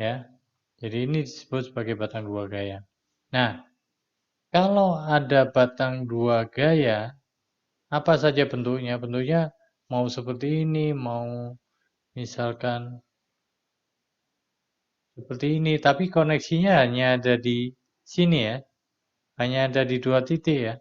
ya. Jadi ini disebut sebagai batang dua gaya. Nah, kalau ada batang dua gaya, apa saja bentuknya? Bentuknya mau seperti ini, mau misalkan seperti ini, tapi koneksinya hanya ada di sini ya, hanya ada di dua titik ya.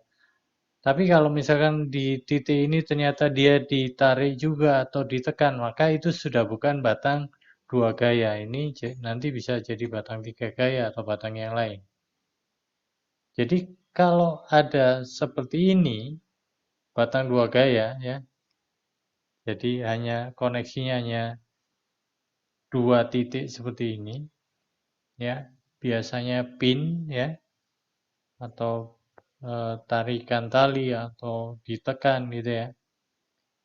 Tapi kalau misalkan di titik ini ternyata dia ditarik juga atau ditekan, maka itu sudah bukan batang dua gaya. Ini nanti bisa jadi batang tiga gaya atau batang yang lain. Jadi kalau ada seperti ini, batang dua gaya ya, jadi hanya koneksinya hanya dua titik seperti ini, ya, biasanya pin ya, atau tarikan tali atau ditekan gitu ya.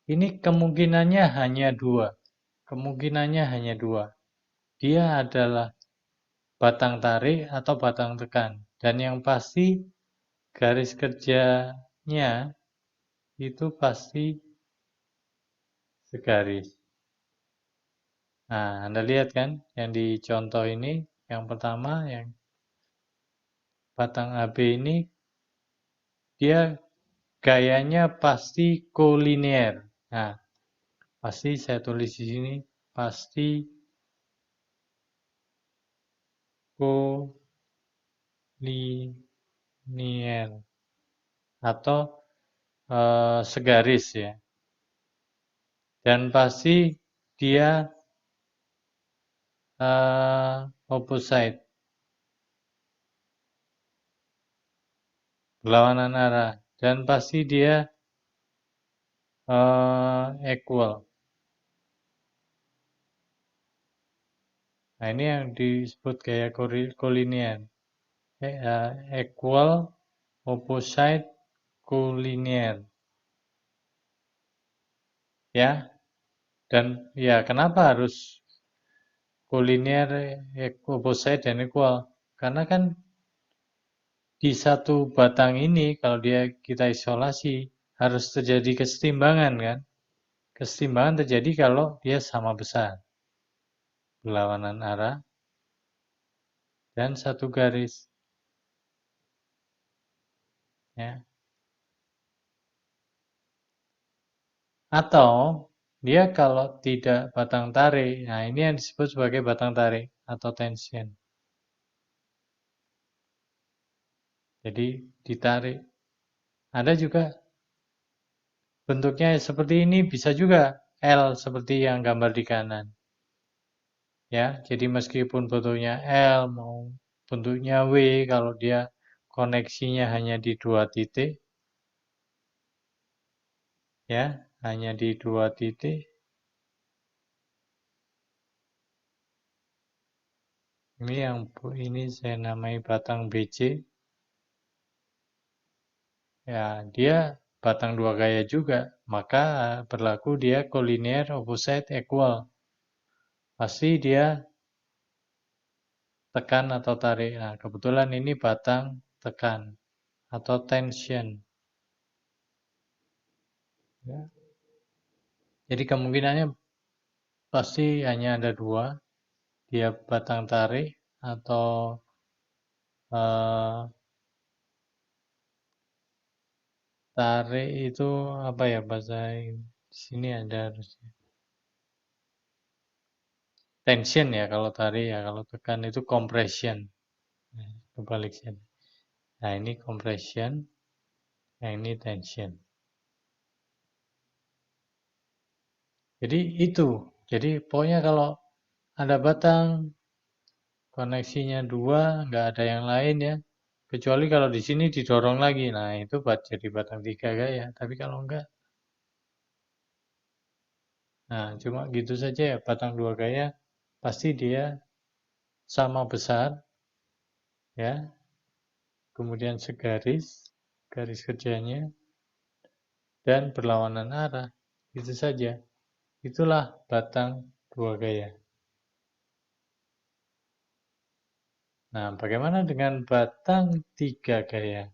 Ini kemungkinannya hanya dua. Kemungkinannya hanya dua. Dia adalah batang tarik atau batang tekan. Dan yang pasti garis kerjanya itu pasti segaris. Nah, Anda lihat kan yang di contoh ini, yang pertama yang batang AB ini dia gayanya pasti kolinier. Nah, pasti saya tulis di sini pasti kolinier atau segaris ya. Dan pasti dia opposite, berlawanan arah. Dan pasti dia equal. Nah, ini yang disebut gaya kolinier. Equal, opposite, kolinier. Ya, dan ya kenapa harus kolinier, opposite, dan equal? Karena kan di satu batang ini kalau dia kita isolasi harus terjadi kesetimbangan kan? Kesetimbangan terjadi kalau dia sama besar, berlawanan arah, dan satu garis. Ya. Atau dia kalau tidak batang tarik, nah ini yang disebut sebagai batang tarik atau tension. Jadi ditarik. Ada juga bentuknya seperti ini, bisa juga L seperti yang gambar di kanan. Ya, jadi meskipun bentuknya L mau bentuknya W, kalau dia koneksinya hanya di dua titik, ya, hanya di dua titik. Ini saya namai batang BC. Ya, dia batang dua gaya juga, maka berlaku dia collinear opposite equal. Pasti dia tekan atau tarik. Nah, kebetulan ini batang tekan atau tension. Ya. Jadi kemungkinannya pasti hanya ada dua, dia batang tarik atau eh, tarik itu apa ya bahasa sini ada harusnya. Tension ya kalau tarik ya, kalau tekan itu compression. Nah, kebalik sini. Nah, ini compression, yang ini tension. Jadi itu. Jadi pokoknya kalau ada batang, koneksinya dua, nggak ada yang lain ya. Kecuali kalau di sini didorong lagi. Nah, itu jadi batang tiga gaya. Tapi kalau enggak, nah cuma gitu saja ya. Batang dua gaya pasti dia sama besar ya. Kemudian segaris, garis kerjanya, dan berlawanan arah. Itu saja. Itulah batang dua gaya. Nah, bagaimana dengan batang tiga gaya?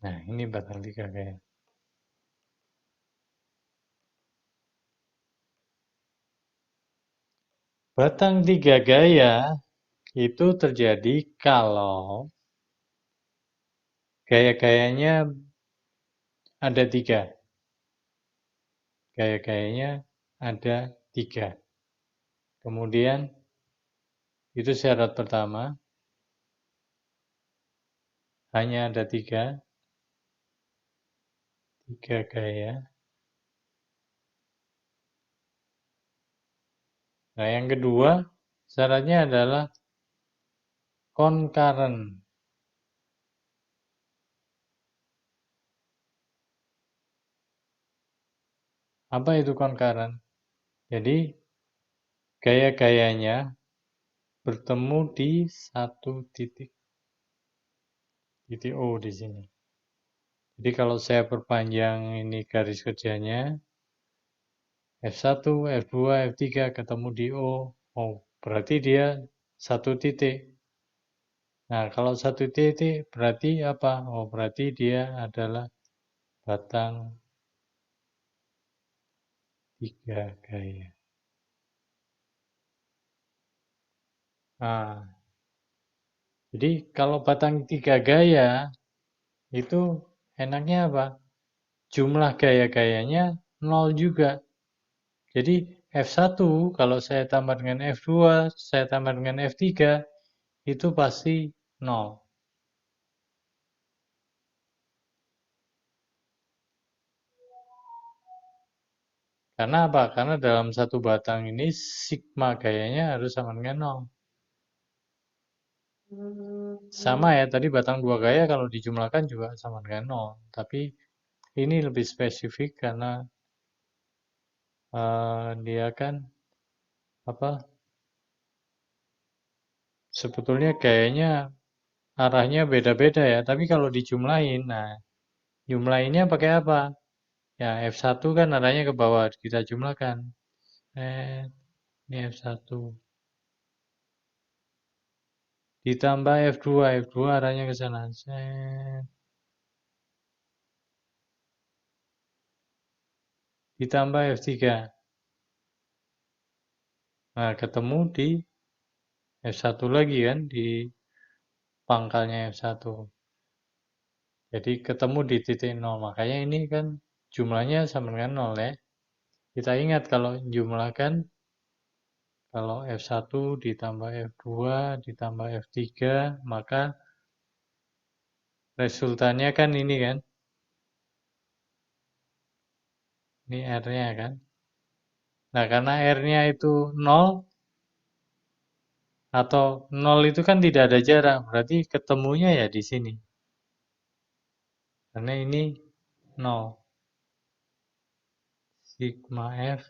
Nah, ini batang 3 gaya. Batang 3 gaya itu terjadi kalau gaya-gayanya ada 3. Gaya-gayanya ada 3. Kemudian itu syarat pertama, hanya ada 3 gaya. Nah, yang kedua syaratnya adalah concurrent. Apa itu concurrent? Jadi gaya-gayanya bertemu di satu titik, titik O di sini. Jadi kalau saya perpanjang ini garis kerjanya, F1, F2, F3 ketemu di O. Oh, berarti dia satu titik. Nah, kalau satu titik berarti apa? Oh, berarti dia adalah batang 3 gaya. Nah, jadi kalau batang 3 gaya itu enaknya apa? Jumlah gaya-gayanya 0 juga. Jadi F1 kalau saya tambah dengan F2, saya tambah dengan F3, itu pasti 0. Karena apa? Karena dalam satu batang ini sigma gayanya harus sama dengan 0. Sama ya, tadi batang 2 gaya kalau dijumlahkan juga sama dengan 0. Tapi ini lebih spesifik karena dia kan apa? Sebetulnya gayanya arahnya beda-beda ya. Tapi kalau dijumlahin, nah jumlahinnya pakai apa? Ya F1 kan arahnya ke bawah, kita jumlahkan. Ini F1. Ditambah F2, F2 arahnya ke sana. Ditambah F3. Nah, ketemu di F1 lagi kan, di pangkalnya F1. Jadi ketemu di titik 0. Makanya ini kan jumlahnya sama dengan 0 ya. Kita ingat kalau jumlahkan, kalau F1 ditambah F2 ditambah F3, maka resultannya kan ini kan. Ini R-nya kan. Nah, karena R-nya itu 0, atau 0 itu kan tidak ada jarak, berarti ketemunya ya di sini. Karena ini 0. Sigma F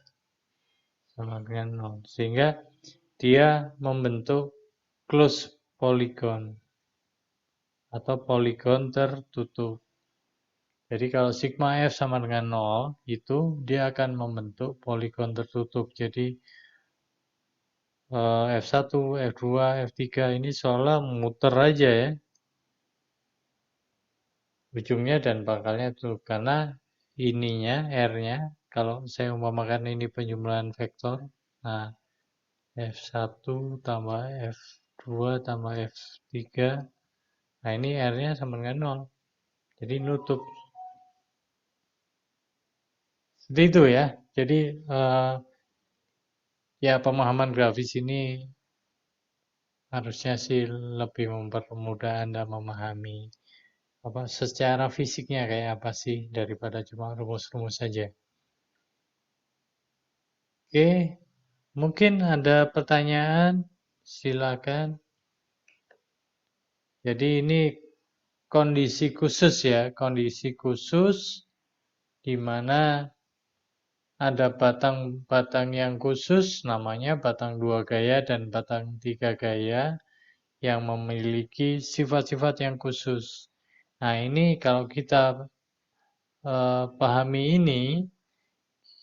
sama dengan 0. Sehingga dia membentuk closed polygon atau poligon tertutup. Jadi kalau sigma F sama dengan 0, itu dia akan membentuk poligon tertutup. Jadi F1, F2, F3 ini seolah muter aja ya. Ujungnya dan pangkalnya itu. Karena ininya, R-nya, kalau saya umpamakan ini penjumlahan vektor, nah F1 tambah F2 tambah F3, nah ini R-nya sama dengan 0. Jadi nutup. Seperti itu ya. Jadi ya pemahaman grafis ini harusnya sih lebih mempermudah Anda memahami apa secara fisiknya kayak apa sih daripada cuma rumus-rumus saja. Oke, mungkin ada pertanyaan, silakan. Jadi ini kondisi khusus ya, kondisi khusus di mana ada batang-batang yang khusus, namanya batang 2 gaya dan batang 3 gaya yang memiliki sifat-sifat yang khusus. Nah ini kalau kita pahami ini,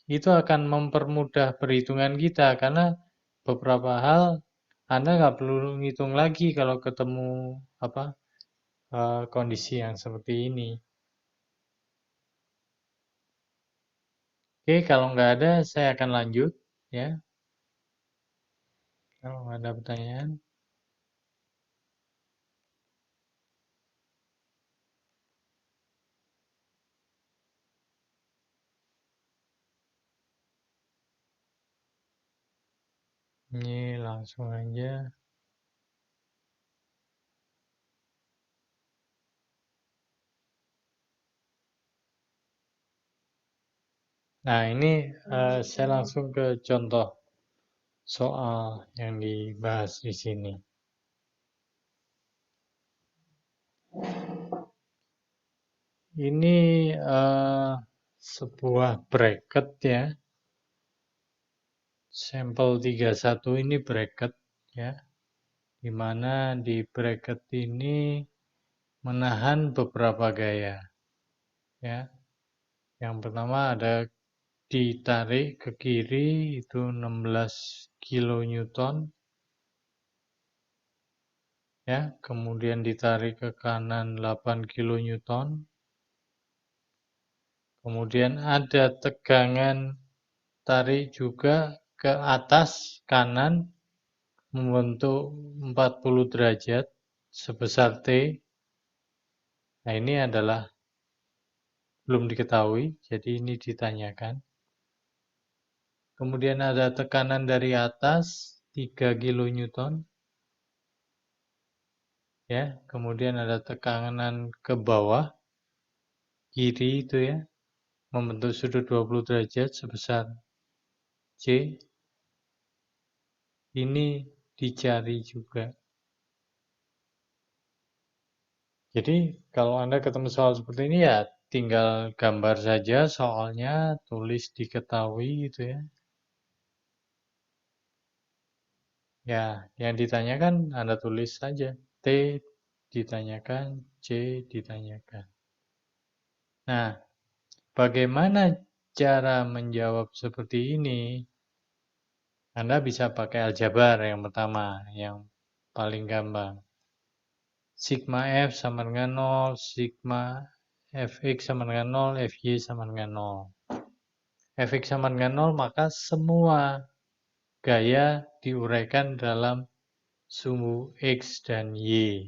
itu akan mempermudah perhitungan kita karena beberapa hal Anda nggak perlu ngitung lagi kalau ketemu apa kondisi yang seperti ini. Oke, kalau nggak ada, saya akan lanjut. Ya, kalau nggak ada pertanyaan. Ini langsung aja. Nah, ini saya langsung ke contoh soal yang dibahas di sini. Ini sebuah bracket ya. Sampel 31 ini bracket ya. Di mana di bracket ini menahan beberapa gaya ya. Yang pertama ada ditarik ke kiri itu 16 kilonewton ya, kemudian ditarik ke kanan 8 kilonewton. Kemudian ada tegangan tarik juga ke atas kanan membentuk 40 derajat sebesar T. Nah, ini adalah belum diketahui, jadi ini ditanyakan. Kemudian ada tekanan dari atas 3 kilonewton. Ya, kemudian ada tekanan ke bawah kiri itu ya, membentuk sudut 20 derajat sebesar C. Ini dicari juga. Jadi kalau Anda ketemu soal seperti ini ya tinggal gambar saja soalnya, tulis diketahui gitu ya. Ya, yang ditanyakan Anda tulis saja. T ditanyakan, C ditanyakan. Nah, bagaimana cara menjawab seperti ini? Anda bisa pakai aljabar yang pertama, yang paling gampang. Sigma F sama dengan 0, sigma Fx sama dengan 0, Fy sama dengan 0. Fx sama dengan 0, maka semua gaya diuraikan dalam sumbu X dan Y.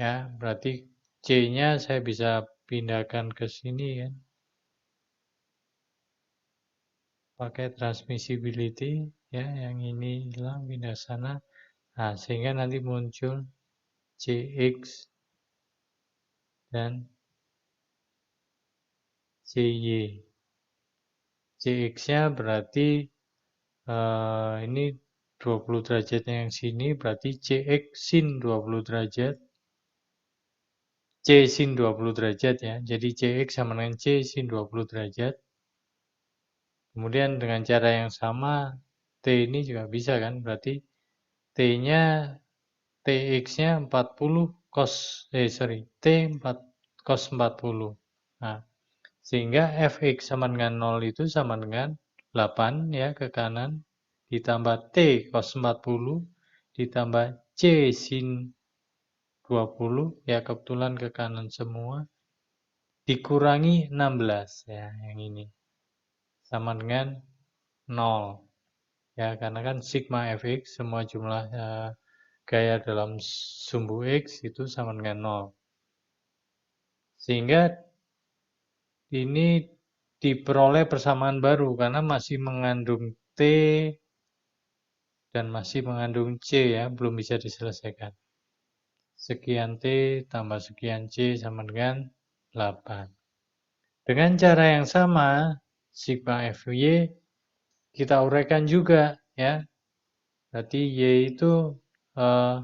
Ya, berarti C-nya saya bisa pindahkan ke sini kan. Pakai transmissibility, ya, yang ini hilang, pindah sana. Nah, sehingga nanti muncul Cx dan Cy. Cx-nya berarti ini 20 derajatnya yang sini, berarti Cx sin 20 derajat. C sin 20 derajat ya. Jadi Cx sama dengan C sin 20 derajat. Kemudian dengan cara yang sama, T ini juga bisa kan. Berarti T-nya, Tx-nya 40 cos, T 4 cos 40. Nah, sehingga Fx sama dengan 0 itu sama dengan 8 ya ke kanan, ditambah T cos 40, ditambah C sin 20, ya kebetulan ke kanan semua, dikurangi 16 ya yang ini. Sama dengan 0. Ya, karena kan sigma Fx, semua jumlah gaya dalam sumbu X itu sama dengan 0. Sehingga ini diperoleh persamaan baru karena masih mengandung T dan masih mengandung C ya, belum bisa diselesaikan. Sekian T tambah sekian C sama dengan 8. Dengan cara yang sama, sigma Fy kita uraikan juga ya. Berarti Y itu eh,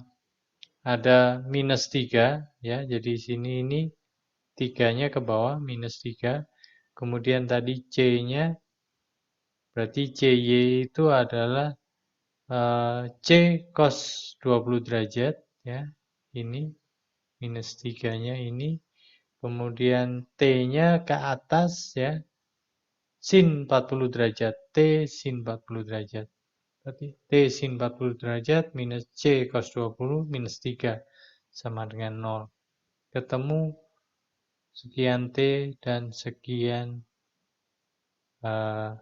ada minus 3 ya. Jadi sini ini 3-nya ke bawah minus 3. Kemudian tadi C-nya berarti CY itu adalah C cos 20 derajat ya. Ini minus 3-nya ini. Kemudian T-nya ke atas ya. Sin 40 derajat. T sin 40 derajat. Berarti T sin 40 derajat minus C cos 20 minus 3 sama dengan 0. Ketemu sekian T dan sekian eh,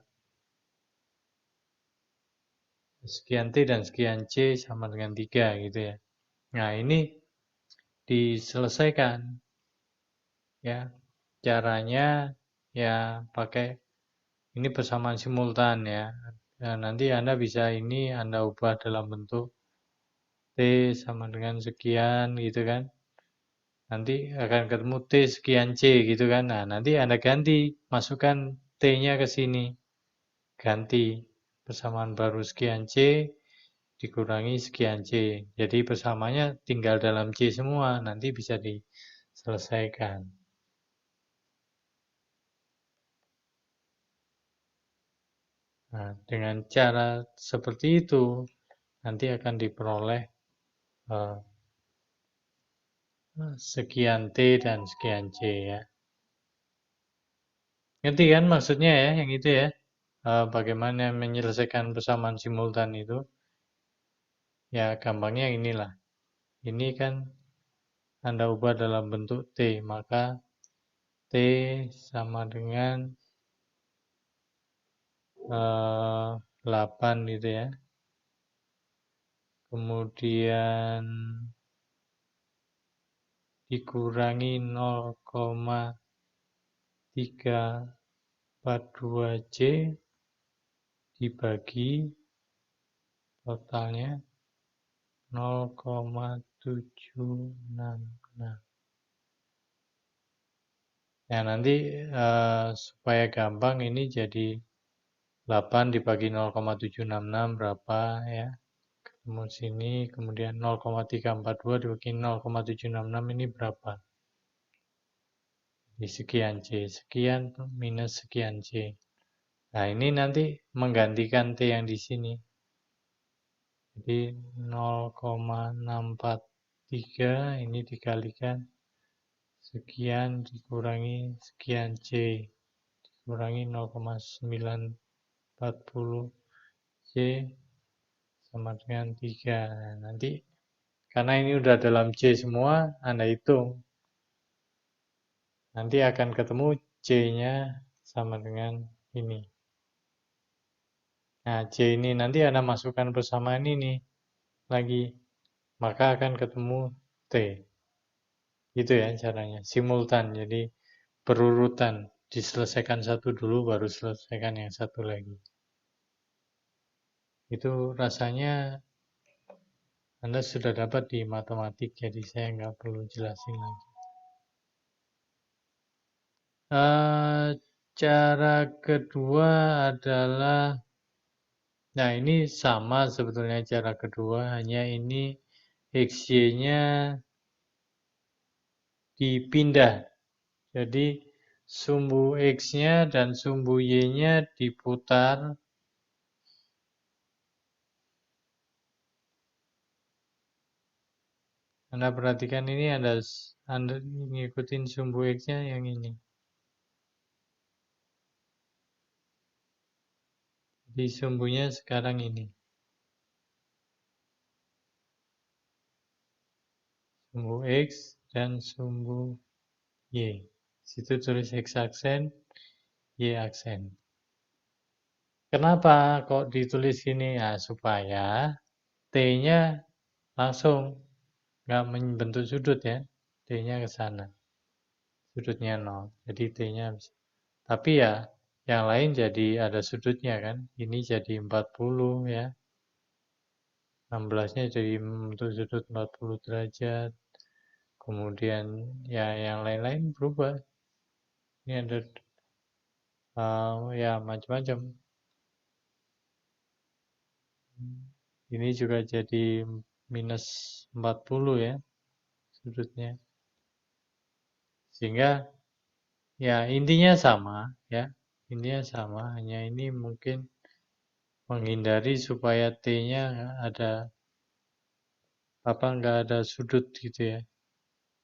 sekian T dan sekian C sama dengan 3 gitu ya. Nah, ini diselesaikan ya. Caranya ya pakai ini persamaan simultan ya. Nah, nanti Anda bisa ini Anda ubah dalam bentuk T sama dengan sekian gitu kan. Nanti akan ketemu T sekian C gitu kan. Nah, nanti Anda ganti, masukkan T-nya ke sini. Ganti persamaan baru sekian C dikurangi sekian C. Jadi persamaannya tinggal dalam C semua, nanti bisa diselesaikan. Nah, dengan cara seperti itu, nanti akan diperoleh eh, sekian T dan sekian C ya. Ngerti kan maksudnya ya, yang itu ya? Bagaimana menyelesaikan persamaan simultan itu? Ya, gampangnya inilah. Ini kan Anda ubah dalam bentuk T, maka T sama dengan 8 gitu ya. Kemudian dikurangi 0,342C dibagi totalnya 0,766. Ya nanti supaya gampang ini jadi 8 dibagi 0,766 berapa ya. Kemudian sini kemudian 0,342 dibagi 0,766 ini berapa? Di sekian C, sekian minus sekian C. Nah, ini nanti menggantikan T yang di sini. Jadi 0,643 ini dikalikan sekian dikurangi sekian C dikurangi 0,940 C sama dengan 3. Nah, nanti karena ini udah dalam C semua, Anda hitung. Nanti akan ketemu C-nya sama dengan ini. Nah, C ini nanti Anda masukkan persamaan ini lagi. Maka akan ketemu T. Itu ya caranya. Simultan, jadi berurutan. Diselesaikan satu dulu, baru selesaikan yang satu lagi. Itu rasanya Anda sudah dapat di matematik, jadi saya nggak perlu jelasin lagi. Cara kedua adalah, nah ini sama sebetulnya cara kedua, hanya ini XY-nya dipindah. Jadi sumbu X-nya dan sumbu Y-nya diputar. Anda perhatikan ini Anda ngikutin sumbu X-nya yang ini. Di sumbunya sekarang ini. Sumbu X dan sumbu Y. Situ tulis X aksen, Y aksen. Kenapa kok ditulis gini? Ya, supaya T-nya langsung nggak membentuk sudut ya. T-nya ke sana. Sudutnya 0. Jadi T-nya bisa. Tapi ya yang lain jadi ada sudutnya kan. Ini jadi 40 ya. 16-nya jadi membentuk sudut 40 derajat. Kemudian ya yang lain-lain berubah. Ini ada ya macam-macam. Ini juga jadi minus 40 ya sudutnya. Sehingga ya intinya sama ya. Intinya sama, hanya ini mungkin menghindari supaya T-nya ada nggak ada sudut gitu ya.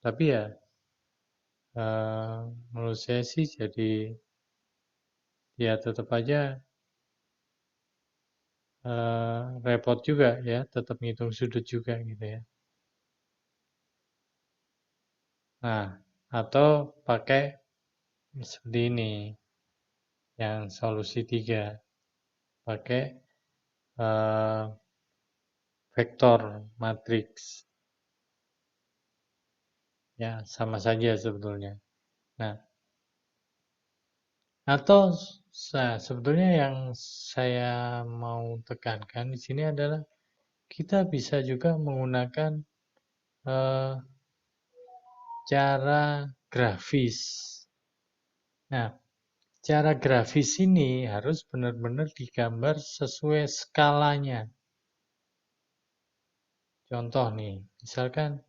Tapi ya menurut saya sih jadi ya tetap aja repot juga ya, tetap ngitung sudut juga gitu ya. Nah, atau pakai seperti ini. yang solusi 3 pakai eh, vektor matriks. Ya, sama saja sebetulnya. Nah, atau sebetulnya yang saya mau tekankan di sini adalah kita bisa juga menggunakan eh, cara grafis. Nah, cara grafis ini harus benar-benar digambar sesuai skalanya. Contoh nih, misalkan,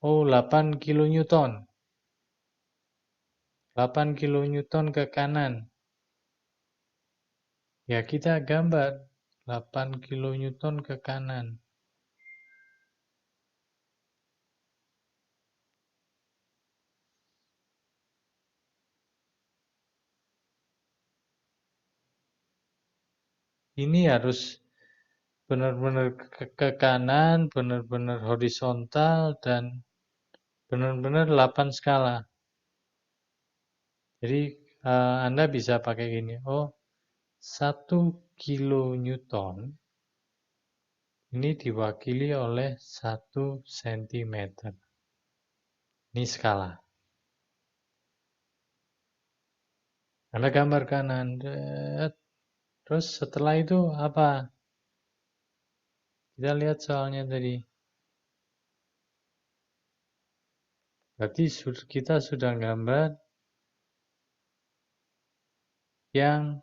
oh 8 kilonewton. 8 kilonewton ke kanan. Ya kita gambar 8 kilonewton ke kanan. Ini harus benar-benar ke kanan, benar-benar horizontal, dan benar-benar 8 skala. Jadi Anda bisa pakai gini, oh 1 kilonewton ini diwakili oleh 1 sentimeter. Ini skala. Anda gambar kanan. Terus setelah itu apa? Kita lihat soalnya tadi. Berarti kita sudah gambar yang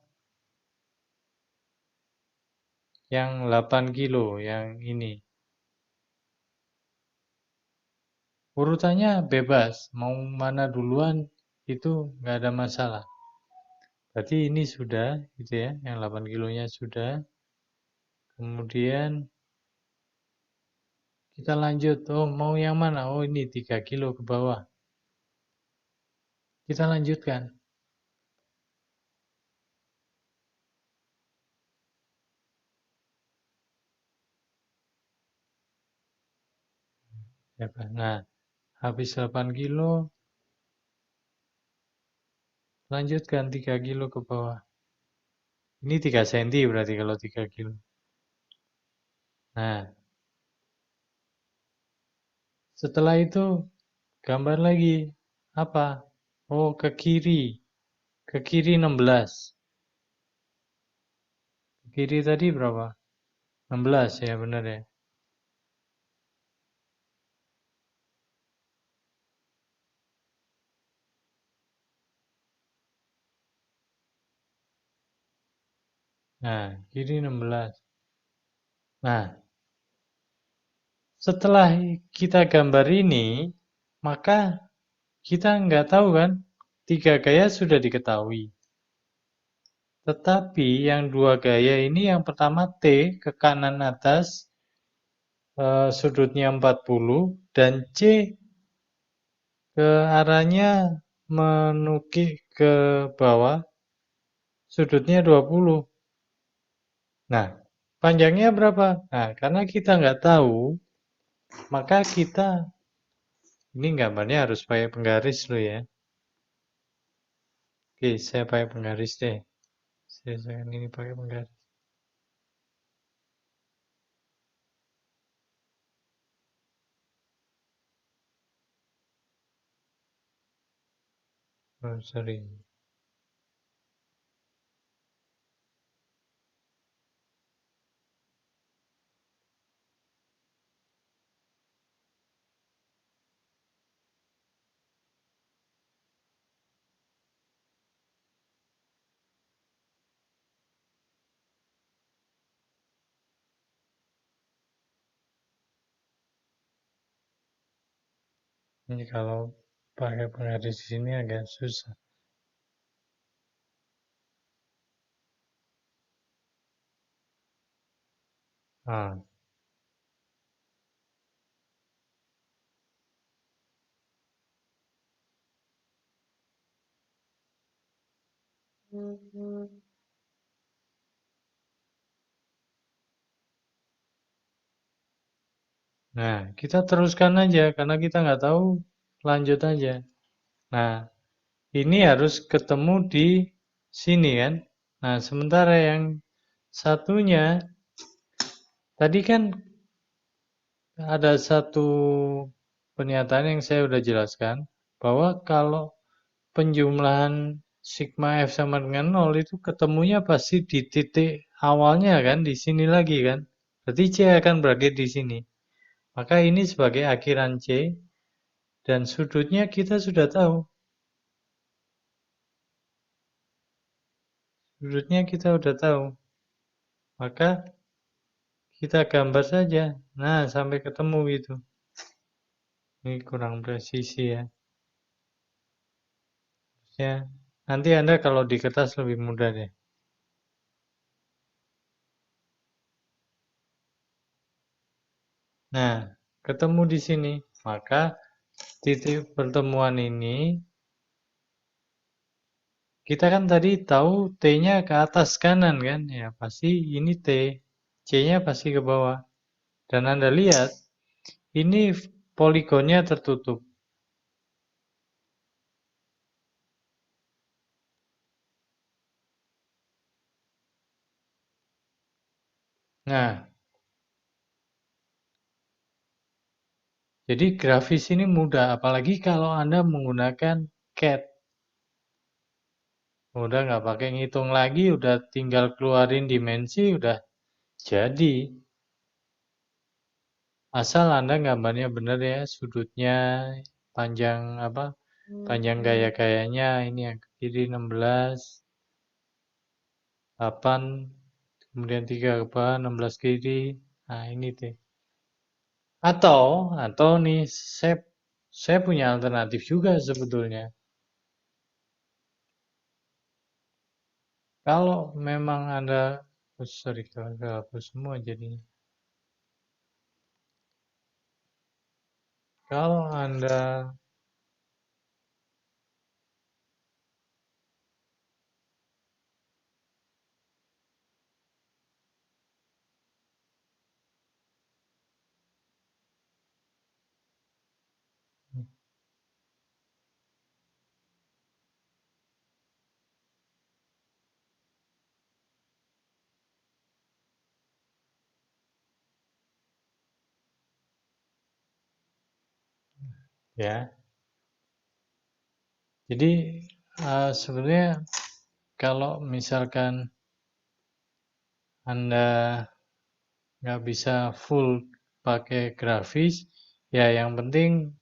8 kilo, yang ini. Urutannya bebas, mau mana duluan itu nggak ada masalah. Berarti ini sudah, gitu ya, yang 8 kilonya sudah. Kemudian kita lanjut, oh mau yang mana? Oh ini 3 kilo ke bawah. Kita lanjutkan. Nah, habis 8 kilo, lanjutkan 3 kilo ke bawah. Ini 3 cm berarti kalau 3 kilo. Nah, setelah itu gambar lagi. Apa? Oh, ke kiri. Ke kiri 16. Ke kiri tadi berapa? 16 ya, benar ya. Nah, kiri 16. Nah, setelah kita gambar ini, maka kita nggak tahu kan, 3 gaya sudah diketahui. Tetapi yang 2 gaya ini yang pertama T ke kanan atas, sudutnya 40, dan C ke arahnya menukik ke bawah, sudutnya 20. Nah, panjangnya berapa? Nah, karena kita nggak tahu, maka kita, ini gambarnya harus pakai penggaris loh ya. Oke, saya pakai penggaris deh. Saya ini pakai penggaris. Oh, sorry. Ini kalau pakai penggaris di sini agak susah. Ah, nah, kita teruskan aja karena kita nggak tahu, lanjut aja. Nah, ini harus ketemu di sini kan. Nah, sementara yang satunya tadi kan ada satu pernyataan yang saya udah jelaskan bahwa kalau penjumlahan sigma F sama dengan nol itu ketemunya pasti di titik awalnya kan, di sini lagi kan. Berarti C akan berakhir di sini. Maka ini sebagai akhiran C dan sudutnya kita sudah tahu. Sudutnya kita sudah tahu. Maka kita gambar saja. Nah, sampai ketemu gitu. Ini kurang presisi ya. Ya, nanti Anda kalau di kertas lebih mudah deh. Nah, ketemu di sini. Maka titik pertemuan ini, kita kan tadi tahu T-nya ke atas kanan kan? Ya, pasti ini T. C-nya pasti ke bawah. Dan Anda lihat, ini poligonnya tertutup. Nah, jadi grafis ini mudah, apalagi kalau Anda menggunakan CAD. Udah nggak pakai ngitung lagi, udah tinggal keluarin dimensi, udah jadi. Asal Anda gambarnya benar ya, sudutnya, panjang apa, panjang gaya-gayanya, ini yang ke kiri 16, 8, kemudian 3 ke bawah, 16 kiri. Nah, ini deh. Atau nih, saya punya alternatif juga sebetulnya. Kalau memang Anda, oh, sorry, kalau hapus semua jadinya. Kalau Anda, ya, jadi sebenarnya kalau misalkan Anda nggak bisa full pakai grafis, ya yang penting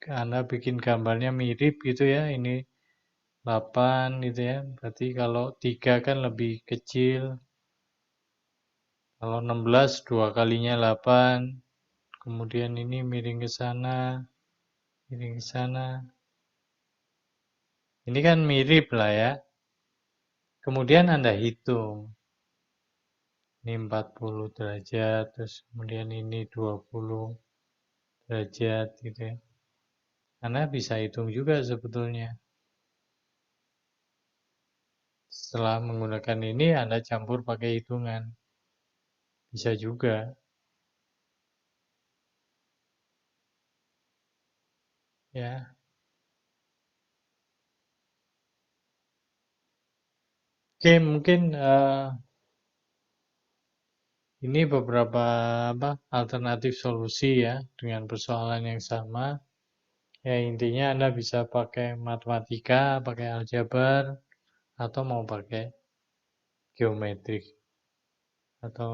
Anda bikin gambarnya mirip gitu ya, ini 8 gitu ya, berarti kalau 3 kan lebih kecil, kalau 16 dua kalinya 8, kemudian ini miring ke sana, miring ke sana, ini kan mirip lah ya, kemudian Anda hitung, ini 40 derajat, terus kemudian ini 20 derajat gitu ya. Anda bisa hitung juga sebetulnya. Setelah menggunakan ini, Anda campur pakai hitungan. Bisa juga. Ya. Oke, mungkin ini beberapa alternatif solusi ya dengan persoalan yang sama. Ya, intinya Anda bisa pakai matematika, pakai aljabar, atau mau pakai geometrik atau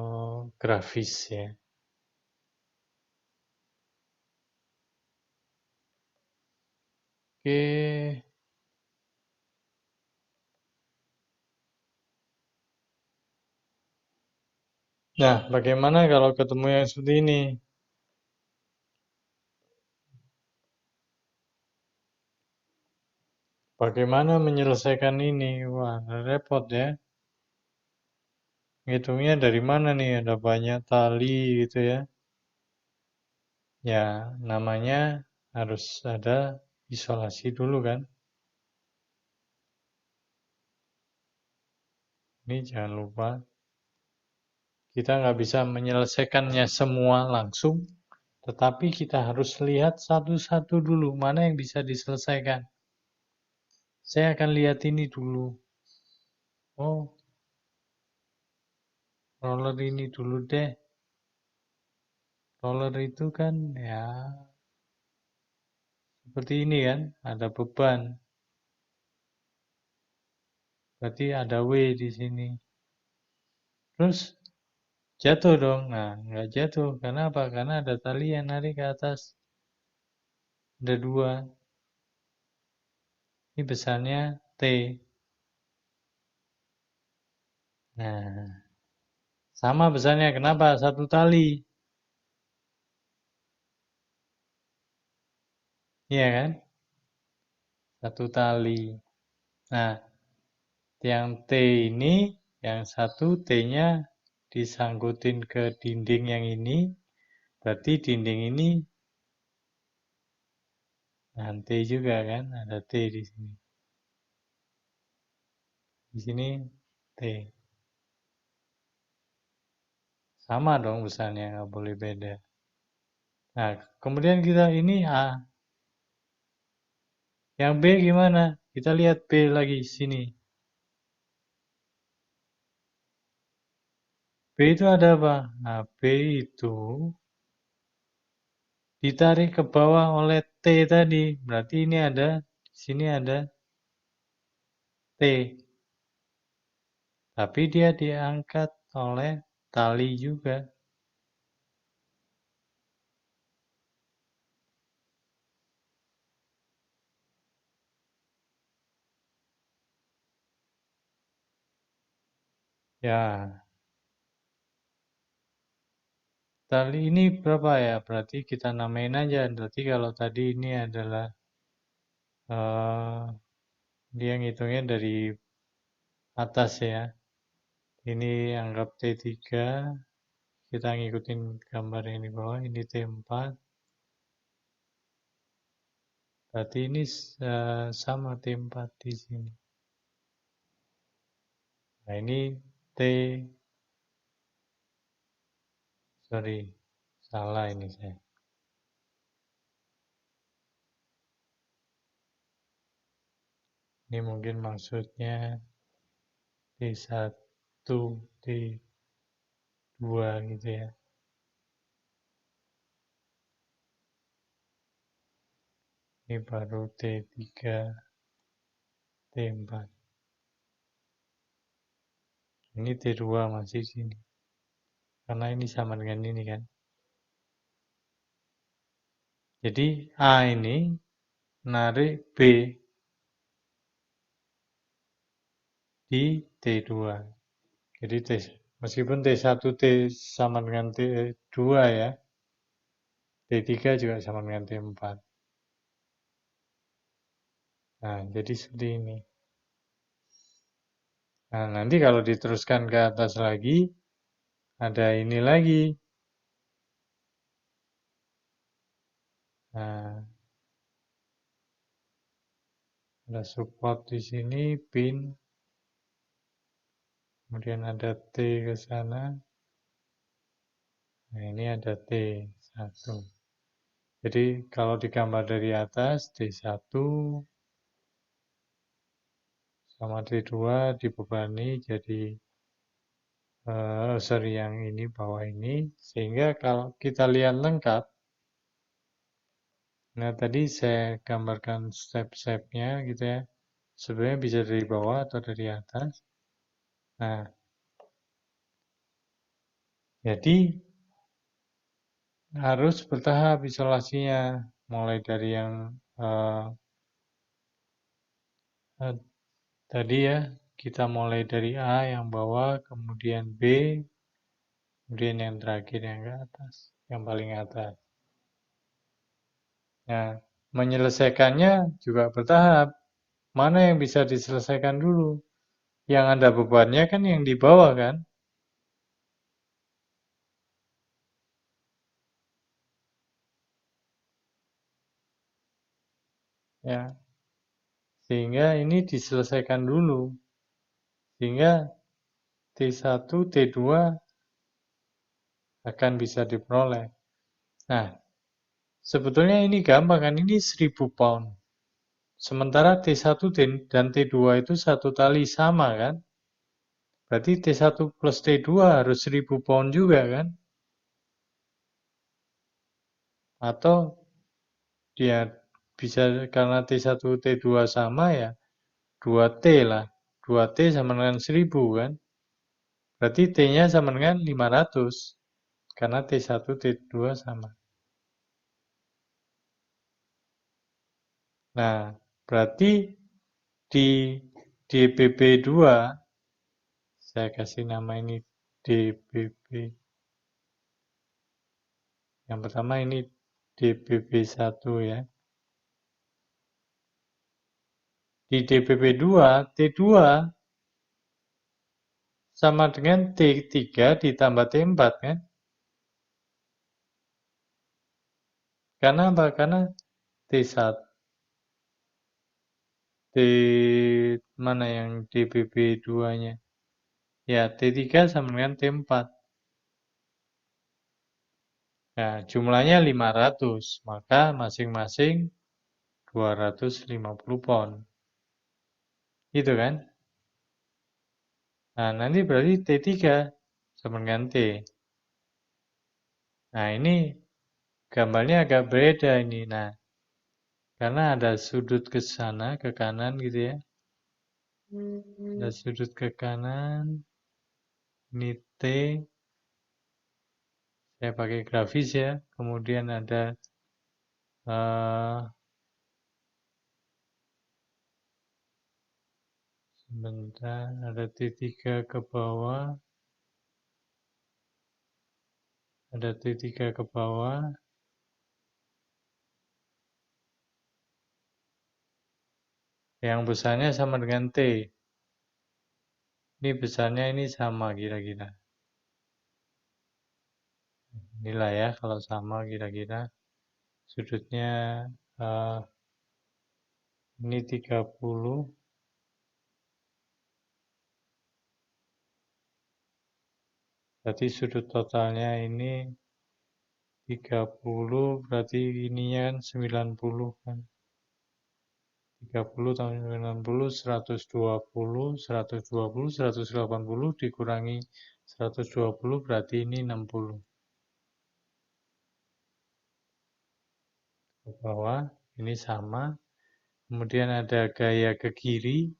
grafis ya. Oke. Nah, bagaimana kalau ketemu yang seperti ini? Bagaimana menyelesaikan ini? Wah, repot ya. Ngitungnya dari mana nih? Ada banyak tali gitu ya. Ya, namanya harus ada isolasi dulu kan. Ini jangan lupa. Kita nggak bisa menyelesaikannya semua langsung. Tetapi kita harus lihat satu-satu dulu. Mana yang bisa diselesaikan. Saya akan lihat ini dulu. Oh, roller ini dulu deh. Roller itu kan ya seperti ini kan, ada beban. Berarti ada W di sini. Terus jatuh dong. Nah, nggak jatuh. Karena apa? Karena ada tali yang narik ke atas. Ada dua. Ini besarnya T. Nah, sama besarnya. Kenapa? Satu tali. Iya kan? Satu tali. Nah, yang T ini, yang satu T-nya disangkutin ke dinding yang ini. Berarti dinding ini nah, T juga kan? Ada T di sini. Di sini T. Sama dong besarnya, nggak boleh beda. Nah, kemudian kita ini A. Yang B gimana? Kita lihat B lagi sini. B itu ada apa? Nah, B itu ditarik ke bawah oleh T tadi. Berarti ini ada, di sini ada T. Tapi dia diangkat oleh tali juga. Ya, tali ini berapa ya? Berarti kita namain aja. Berarti kalau tadi ini adalah dia ngitungnya dari atas ya. Ini anggap T3. Kita ngikutin gambar yang di bawah. Ini T4. Berarti ini sama T4 di sini. Nah ini T, sorry, salah ini saya. Ini mungkin maksudnya T1, T2 gitu ya. Ini baru T3, T4. Ini T2 masih sini. Karena ini sama dengan ini kan. Jadi A ini narik B di T2. Jadi meskipun T1 T sama dengan T2 ya, T3 juga sama dengan T4. Nah, jadi seperti ini. Nah, nanti kalau diteruskan ke atas lagi, ada ini lagi. Nah, ada support di sini, pin. Kemudian ada T ke sana. Nah, ini ada T1. Jadi, kalau digambar dari atas, T1 sama T2 dibebani jadi sorry yang ini bawah ini, sehingga kalau kita lihat lengkap, nah tadi saya gambarkan step-stepnya gitu ya, sebenarnya bisa dari bawah atau dari atas. Nah, jadi harus bertahap isolasinya, mulai dari yang eh, eh, tadi ya, kita mulai dari A yang bawah, kemudian B, kemudian yang terakhir yang ke atas, yang paling atas. Nah, menyelesaikannya juga bertahap. Mana yang bisa diselesaikan dulu? Yang ada bebannya kan yang di bawah kan? Ya, sehingga ini diselesaikan dulu. Sehingga T1, T2 akan bisa diperoleh. Nah, sebetulnya ini gampang kan? Ini 1000 pound. Sementara T1 dan T2 itu satu tali sama kan? Berarti T1 plus T2 harus 1000 pound juga kan? Atau dia bisa karena T1 T2 sama ya 2T lah. 2T sama dengan 1000 kan? Berarti T-nya sama dengan 500. Karena T1 T2 sama. Nah, berarti di DBB2 saya kasih nama ini DBB. Yang pertama ini DBB1 ya. Di DBB2, T2 sama dengan T3 ditambah T4 kan? Karena apa? Karena T1, T mana yang DBB2-nya? Ya, T3 sama dengan T4. Nah, jumlahnya 500, maka masing-masing 250 pound. Gitu kan? Nah, nanti berarti T3 sama dengan T. Nah, ini gambarnya agak beda ini. Nah, karena ada sudut ke sana, ke kanan gitu ya. Ada sudut ke kanan. Ini T. Saya pakai grafis ya. Kemudian ada sebentar, ada T3 ke bawah. Ada T3 ke bawah. Yang besarnya sama dengan T. Ini besarnya ini sama kira-kira. Inilah ya kalau sama kira-kira. Sudutnya ini 30. Berarti sudut totalnya ini 30. Berarti ininya kan 90 kan. 30 tambah 90, 120, 120, 180 dikurangi 120 berarti ini 60. Ke bawah, ini sama. Kemudian ada gaya ke kiri,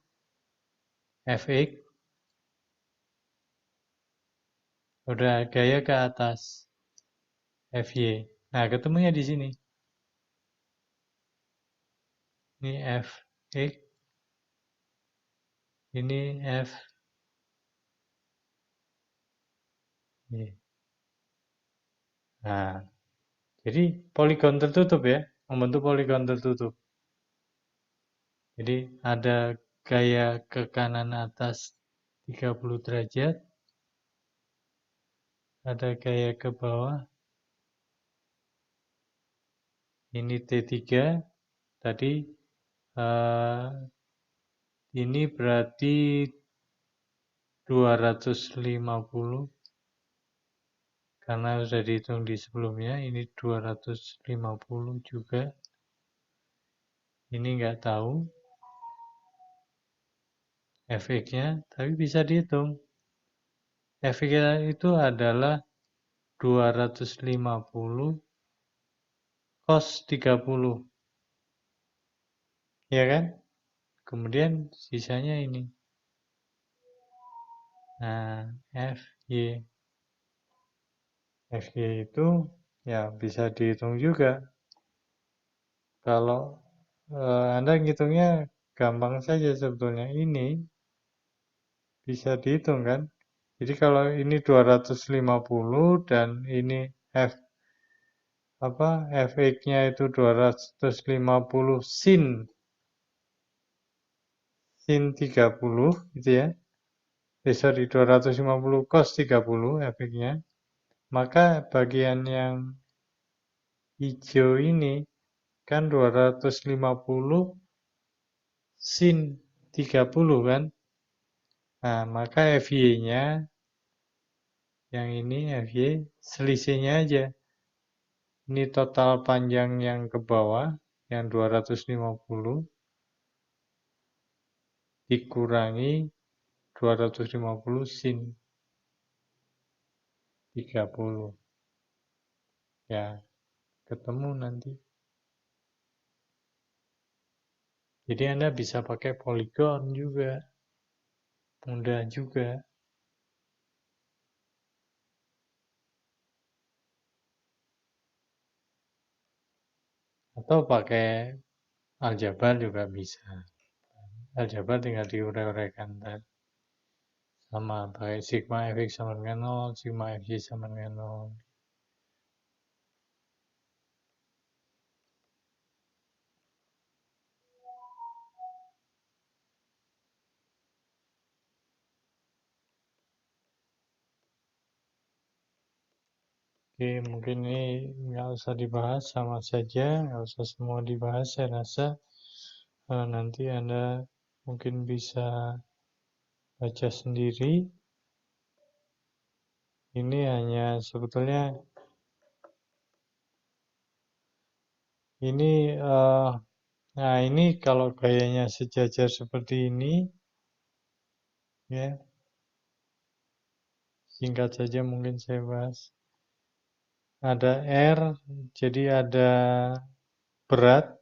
Fx. Udah gaya ke atas, Fy. Nah, ketemunya di sini. Ini Fx, ini F. Nah, jadi poligon tertutup ya, membentuk poligon tertutup. Jadi ada gaya ke kanan atas 30 derajat, ada gaya ke bawah, ini T3, tadi ini berarti 250, karena sudah dihitung di sebelumnya, ini 250 juga, ini nggak tahu efeknya, tapi bisa dihitung. Efeknya itu adalah 250 cos 30, ya kan? Kemudian sisanya ini. Nah, Fy. Fy itu ya bisa dihitung juga. Kalau Anda ngitungnya gampang saja sebetulnya. Ini bisa dihitung kan? Jadi kalau ini 250 dan ini Fx-nya itu 250 sin 30 gitu ya. Sorry, 250 cos 30 Fx-nya. Maka bagian yang hijau ini kan 250 sin 30 kan. Nah, maka Fy-nya yang ini Fy selisihnya aja. Ini total panjang yang ke bawah yang 250 dikurangi 250 sin 30. Ya, ketemu nanti. Jadi Anda bisa pakai poligon juga. Mudah juga. Atau pakai aljabar juga bisa. Aljabar tinggal diurai-uraikan tadi. Sama, pakai sigma fx sama dengan 0, sigma fy sama dengan 0. Oke, mungkin ini nggak usah dibahas, sama saja, nggak usah semua dibahas. Saya rasa nanti Anda mungkin bisa baca sendiri. Ini hanya sebetulnya ini nah ini kalau gayanya sejajar seperti ini, ya singkat saja mungkin saya bahas. Ada R, jadi ada berat,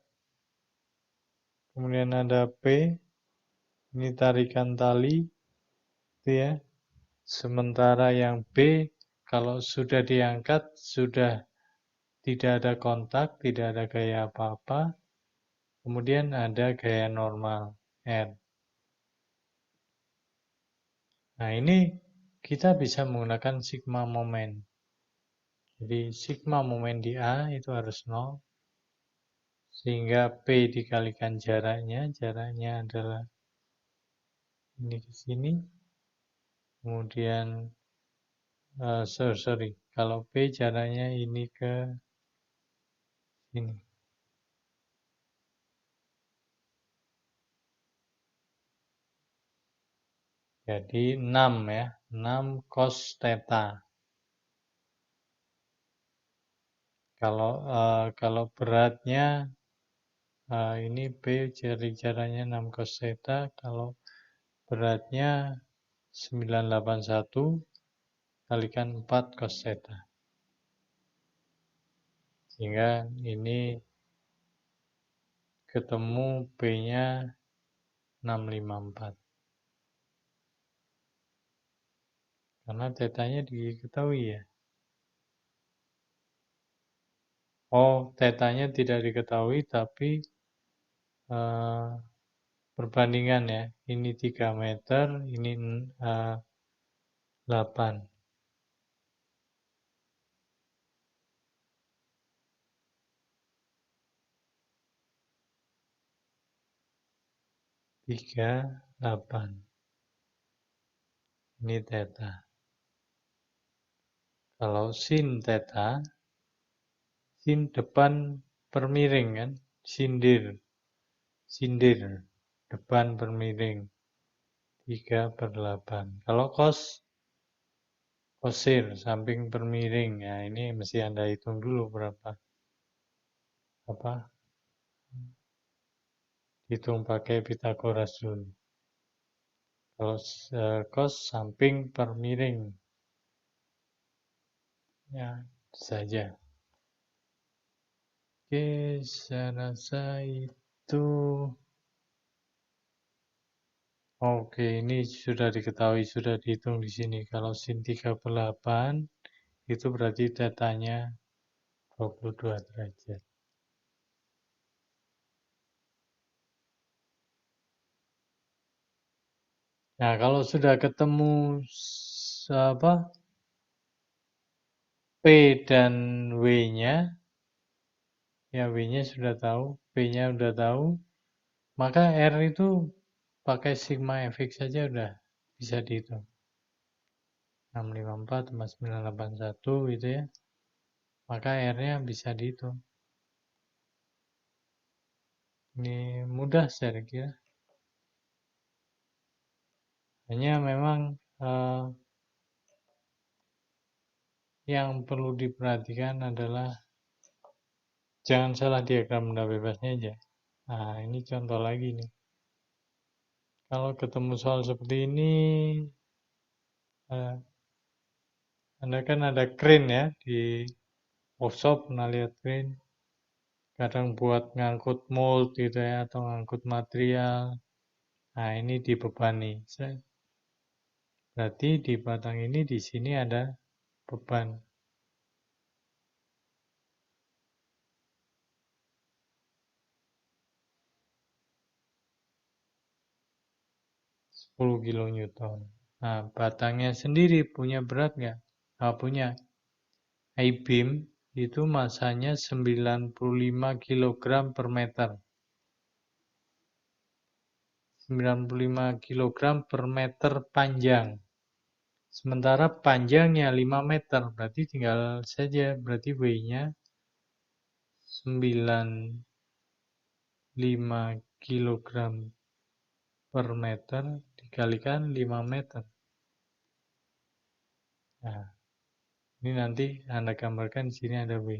kemudian ada P, ini tarikan tali, itu ya. Sementara yang B, kalau sudah diangkat, sudah tidak ada kontak, tidak ada gaya apa-apa, kemudian ada gaya normal, R. Nah ini kita bisa menggunakan sigma moment. Jadi sigma moment di A itu harus 0, sehingga P dikalikan jaraknya adalah ini ke sini, kemudian sorry, kalau P jaraknya ini ke sini. Jadi 6 ya, 6 cos theta. Kalau beratnya ini P jaraknya 6 cos theta, kalau beratnya 981 kalikan 4 cos theta. Sehingga ini ketemu P-nya 654. Karena tetanya diketahui ya. Oh, tetanya tidak diketahui tapi perbandingan ya. Ini 3 meter, ini 8. 3, 8. Ini theta. Kalau sin theta, sin depan permiring kan, sindir, depan permiring, 3/8. Kalau cos, kosir, samping permiring, ya ini mesti Anda hitung dulu berapa. Hitung pakai Pitagoras dulu. Kalau cos samping permiring, ya saja. Oke, saya rasa itu. Oke, ini sudah diketahui, sudah dihitung di sini. Kalau sin 38, itu berarti tetanya 22 derajat. Nah, kalau sudah ketemu apa P dan W-nya, ya W-nya sudah tahu, P-nya sudah tahu, maka R itu pakai sigma fx saja udah bisa dihitung. 654 tambah 981 gitu ya. Maka R-nya bisa dihitung. Ini mudah saya kira. Hanya memang yang perlu diperhatikan adalah jangan salah diagram benda bebasnya aja. Nah, ini contoh lagi nih. Kalau ketemu soal seperti ini, eh, Anda kan ada crane ya di workshop, pernah lihat crane. Kadang buat ngangkut mold gitu ya, atau ngangkut material. Nah, ini dibebani. Berarti di batang ini di sini ada beban 10 kilonewton. Nah, batangnya sendiri punya berat nggak? Nggak punya. I-beam itu masanya 95 kilogram per meter. 95 kilogram per meter panjang. Sementara panjangnya 5 meter, berarti tinggal saja, berarti W-nya 95 kilogram per meter dikalikan 5 meter. Nah, ini nanti Anda gambarkan di sini ada W.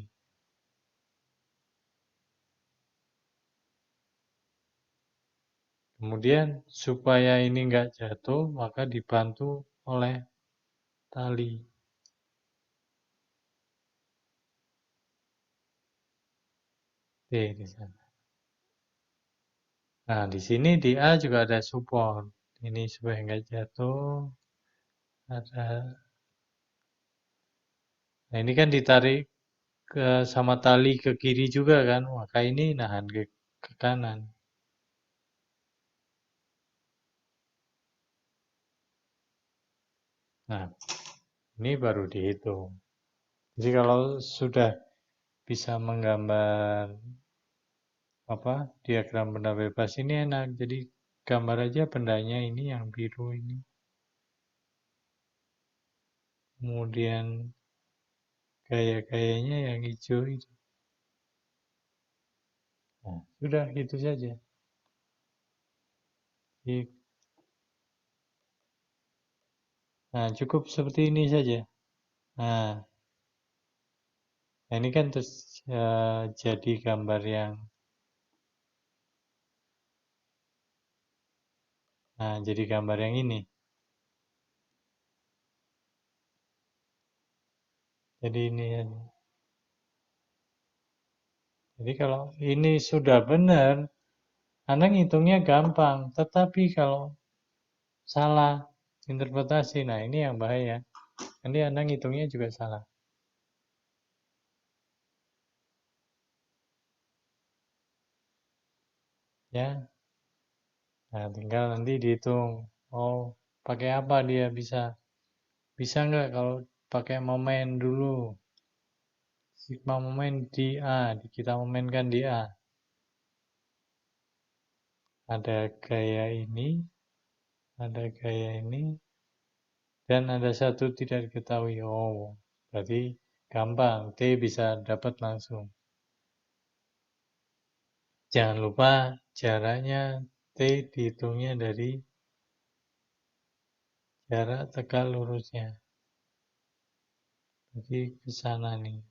Kemudian supaya ini nggak jatuh, maka dibantu oleh tali. T di sana. Nah, di sini di A juga ada support. Ini supaya nggak jatuh. Ada. Nah, ini kan ditarik sama tali ke kiri juga kan, maka ini nahan ke kanan. Nah, ini baru dihitung. Jadi kalau sudah bisa menggambar diagram benda bebas ini enak. Jadi gambar aja bendanya ini yang biru ini. Kemudian gaya-gayanya yang hijau itu. Nah, sudah gitu saja. Nah, cukup seperti ini saja. Nah, ini kan terus jadi gambar yang jadi gambar yang ini. Jadi ini ya. Jadi kalau ini sudah benar, Anda ngitungnya gampang. Tetapi kalau salah interpretasi, nah ini yang bahaya. Nanti Anda ngitungnya juga salah. Ya, nah tinggal nanti dihitung. Oh, pakai apa dia bisa? Bisa nggak kalau pakai momen dulu? Sigma momen di A, kita momenkan di A. Ada gaya ini, ada gaya ini, dan ada satu tidak diketahui. Oh, berarti gampang. T bisa dapat langsung. Jangan lupa jaraknya T dihitungnya dari jarak tegak lurusnya. Jadi ke sana nih.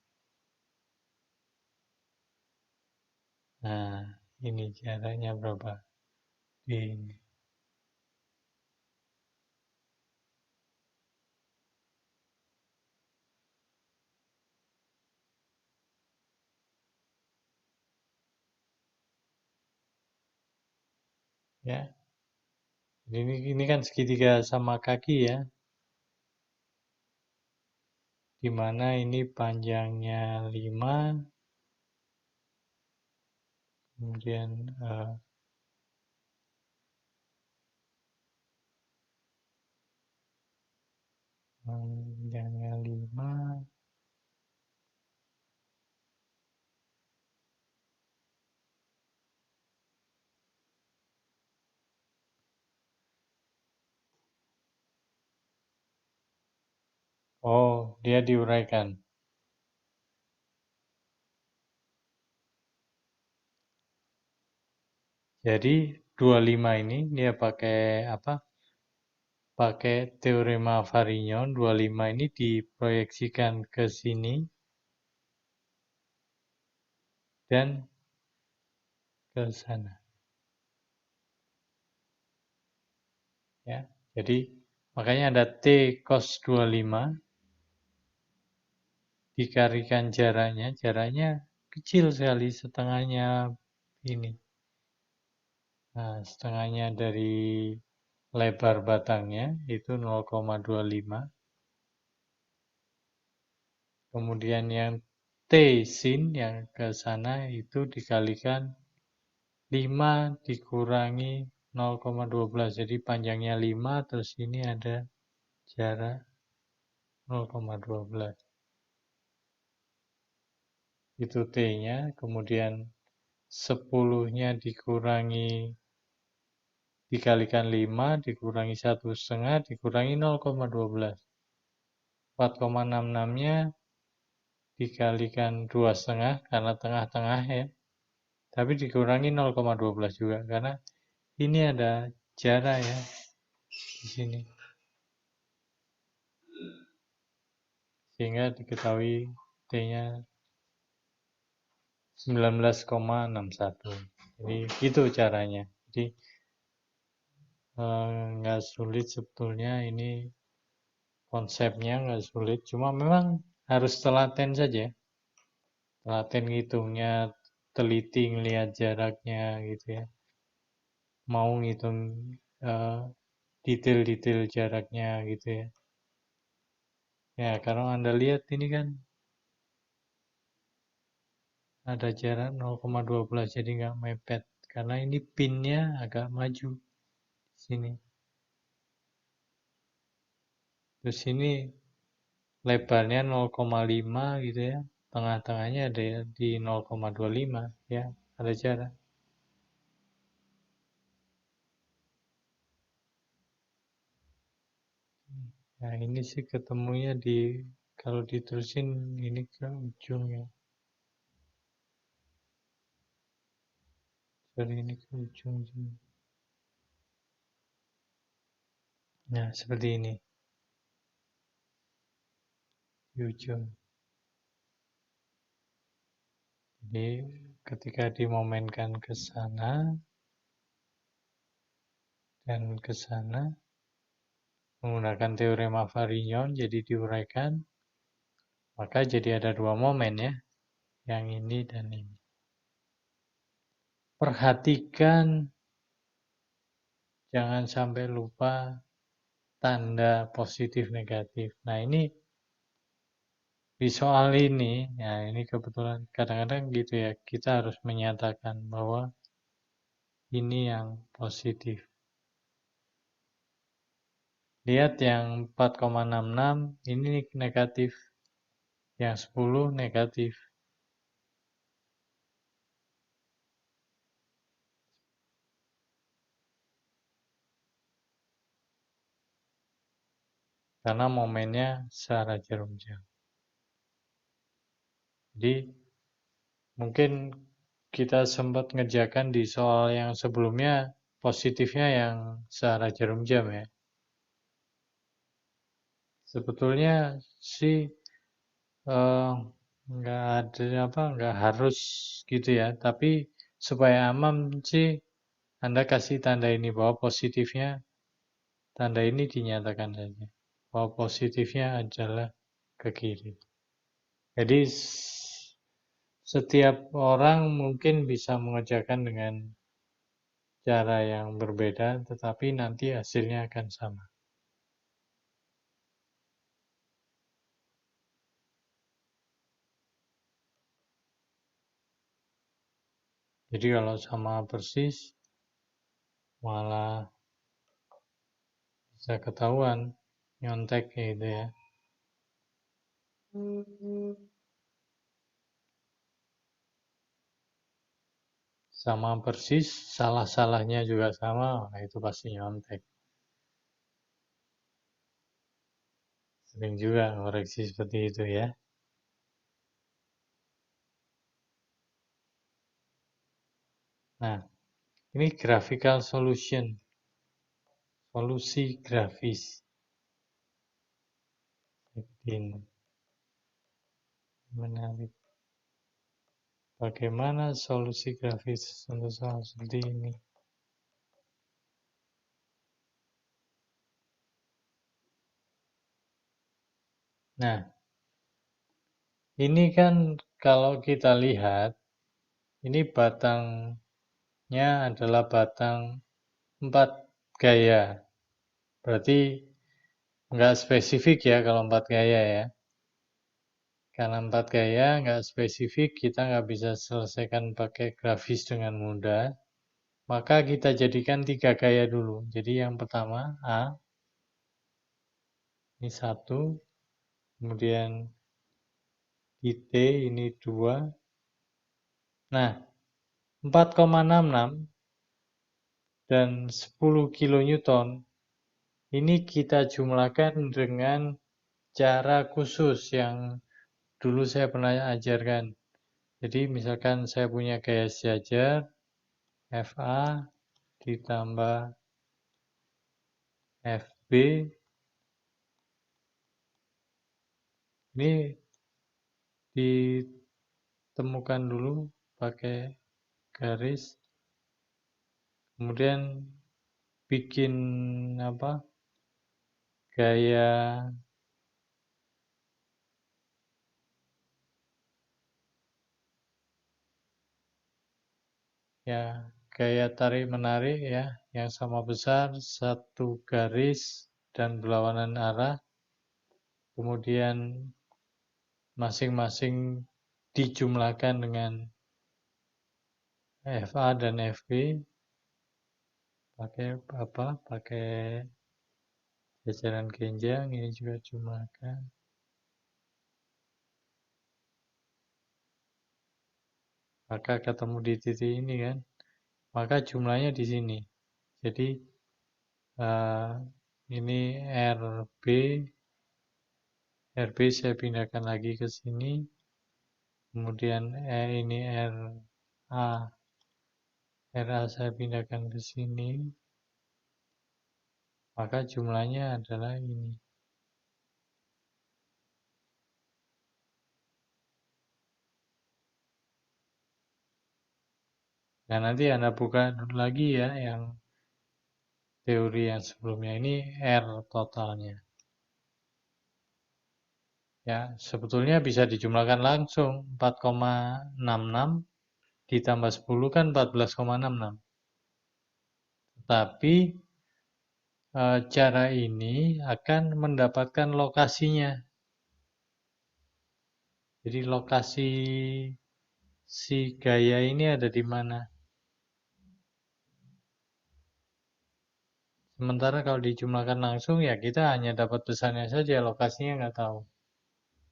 Nah, ini jaraknya berapa? Ini. Ya, ini kan segitiga sama kaki ya. Di mana ini panjangnya 5, kemudian panjangnya 5. Oh, dia diuraikan. Jadi 25 ini dia pakai apa? Pakai teorema Varignon 25 ini diproyeksikan ke sini dan ke sana. ya. Jadi makanya ada T cos 25 dikalikan jaraknya kecil sekali, setengahnya ini. Nah, setengahnya dari lebar batangnya itu 0,25. Kemudian yang T sin yang ke sana itu dikalikan 5 dikurangi 0,12. Jadi panjangnya 5, terus ini ada jarak 0,12. Itu T-nya, kemudian 10-nya dikalikan 5, dikurangi 1,5, dikurangi 0,12. 4,66-nya dikalikan 2,5 karena tengah-tengah ya. Tapi dikurangi 0,12 juga karena ini ada jarak ya di sini. Sehingga diketahui T-nya 19,61. Jadi itu caranya. Jadi nggak sulit sebetulnya, ini konsepnya nggak sulit. Cuma memang harus telaten saja. Telaten ngitungnya, teliti ngelihat jaraknya gitu ya. Mau ngitung eh, detail-detail jaraknya gitu ya. Ya, kalau Anda lihat ini kan ada jarak 0,12 jadi nggak mepet. Karena ini pinnya agak maju sini. Terus ini lebarnya 0,5 gitu ya. Tengah-tengahnya ada di 0,25 ya, ada jarak. Nah, ini sih ketemunya di kalau diterusin ini ke ujung ya. Dari ini ke ujung sini. Nah, seperti ini di ujung. Jadi ketika dimomenkan ke sana dan ke sana menggunakan teorema Varignon jadi diuraikan, maka jadi ada dua momen ya, yang ini dan ini. Perhatikan jangan sampai lupa tanda positif negatif. Nah, ini di soal ini, ya ini kebetulan kadang-kadang gitu ya, kita harus menyatakan bahwa ini yang positif. Lihat yang 4,66 ini negatif, yang 10 negatif. Karena momennya searah jarum jam. Jadi mungkin kita sempat ngerjakan di soal yang sebelumnya positifnya yang searah jarum jam ya. Sebetulnya sih nggak ada apa, nggak harus gitu ya. Tapi supaya aman sih Anda kasih tanda ini bahwa positifnya, tanda ini dinyatakan saja. Bahwa positifnya adalah ke kiri. Jadi setiap orang mungkin bisa mengerjakan dengan cara yang berbeda, tetapi nanti hasilnya akan sama. Jadi kalau sama persis, malah bisa ketahuan nyontek gitu ya. Sama persis, salah-salahnya juga sama, nah itu pasti nyontek. Sering juga koreksi seperti itu ya. Nah, ini graphical solution, solusi grafis. Ini menarik. Bagaimana solusi grafis untuk soal seperti ini? Nah, ini kan kalau kita lihat, ini batangnya adalah batang 4 gaya. Berarti nggak spesifik ya kalau 4 gaya ya. Karena 4 gaya nggak spesifik, kita nggak bisa selesaikan pakai grafis dengan mudah. Maka kita jadikan 3 gaya dulu. Jadi yang pertama A, ini 1, kemudian di T ini 2. Nah, 4,66 dan 10 kilonewton ini kita jumlahkan dengan cara khusus yang dulu saya pernah ajarkan. Jadi misalkan saya punya gaya sejajar FA ditambah FB, ini ditemukan dulu pakai garis, kemudian bikin apa, gaya ya, gaya tarik menarik ya, yang sama besar, satu garis dan berlawanan arah, kemudian masing-masing dijumlahkan dengan FA dan FB, pakai apa, pakai jajaran genjang, ini juga jumlahkan, maka ketemu di titik ini kan, maka jumlahnya di sini. Jadi uh, ini RB saya pindahkan lagi ke sini, kemudian ini RA saya pindahkan ke sini, maka jumlahnya adalah ini. Nah, nanti Anda buka lagi ya yang teori yang sebelumnya, ini R totalnya. Ya, sebetulnya bisa dijumlahkan langsung, 4,66 ditambah 10 kan 14,66. Tapi cara ini akan mendapatkan lokasinya. Jadi lokasi si gaya ini ada di mana. Sementara kalau dijumlahkan langsung ya kita hanya dapat besarnya saja, lokasinya nggak tahu.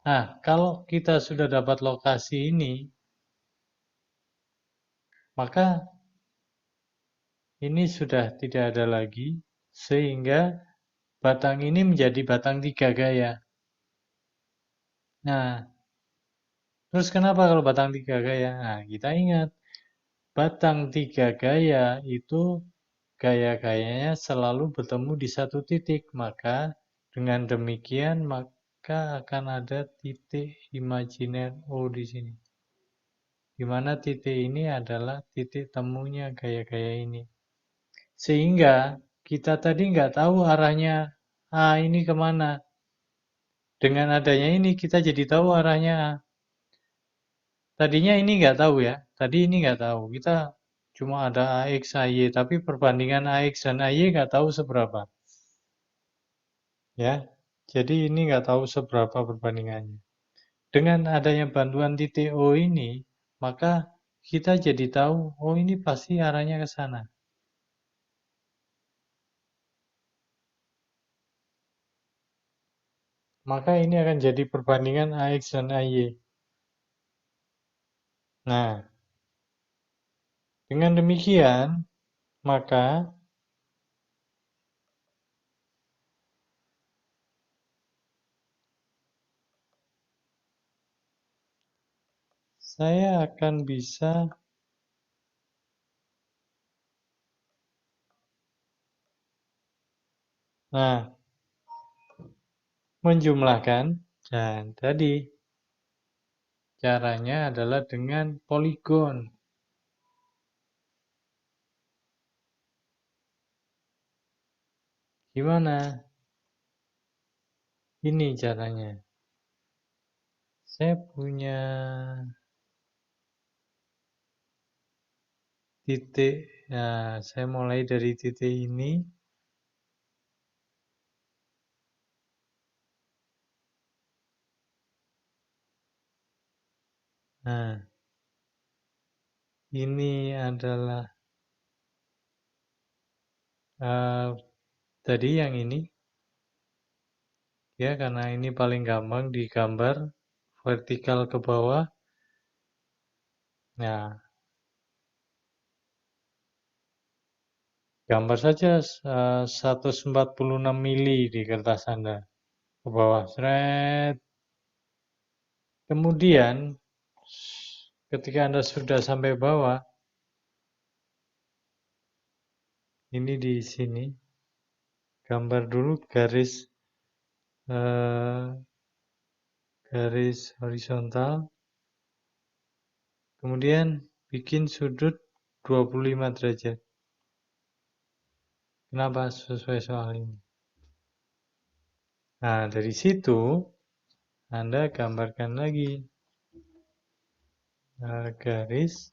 Nah, kalau kita sudah dapat lokasi ini, maka ini sudah tidak ada lagi, sehingga batang ini menjadi batang 3 gaya. Nah, terus kenapa kalau batang 3 gaya? Nah, kita ingat, batang 3 gaya itu gaya-gayanya selalu bertemu di satu titik. Maka dengan demikian, maka akan ada titik imajiner O di sini. Di mana titik ini adalah titik temunya gaya-gaya ini. Sehingga kita tadi nggak tahu arahnya A ini kemana. Dengan adanya ini kita jadi tahu arahnya A. Tadinya ini nggak tahu ya. Tadi ini nggak tahu. Kita cuma ada AX, AY. Tapi perbandingan AX dan AY nggak tahu seberapa. Ya, jadi ini nggak tahu seberapa perbandingannya. Dengan adanya bantuan titik O ini, maka kita jadi tahu, oh ini pasti arahnya ke sana. Maka ini akan jadi perbandingan AX dan AY. Nah, dengan demikian, maka saya akan bisa menjumlahkan, dan tadi caranya adalah dengan poligon. Gimana? Ini caranya. Saya punya titik. Nah, saya mulai dari titik ini. Nah, ini adalah uh, tadi yang ini, ya, karena ini paling gampang digambar vertikal ke bawah. Nah, gambar saja 146 mili di kertas Anda ke bawah. Seret. Kemudian, ketika Anda sudah sampai bawah, ini di sini, gambar dulu eh, garis horizontal, kemudian bikin sudut 25 derajat. Kenapa sesuai soal ini? Nah, dari situ Anda gambarkan lagi garis.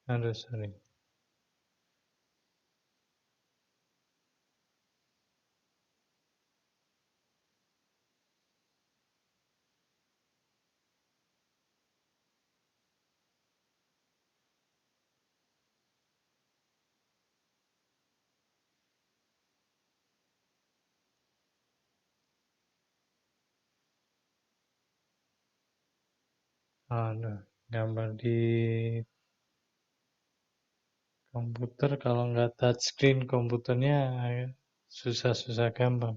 Aduh, sorry. Aduh, gambar di komputer kalau nggak touchscreen komputernya susah-susah gampang.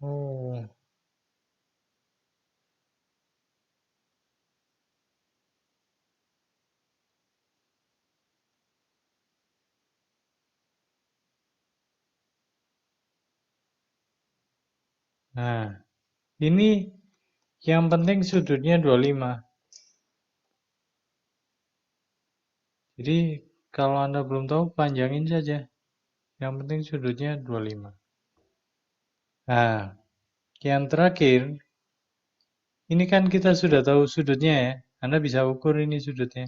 Oh, nah, ini yang penting sudutnya 25. Jadi kalau Anda belum tahu, panjangin saja. Yang penting sudutnya 25. Nah, yang terakhir, ini kan kita sudah tahu sudutnya ya. Anda bisa ukur ini sudutnya.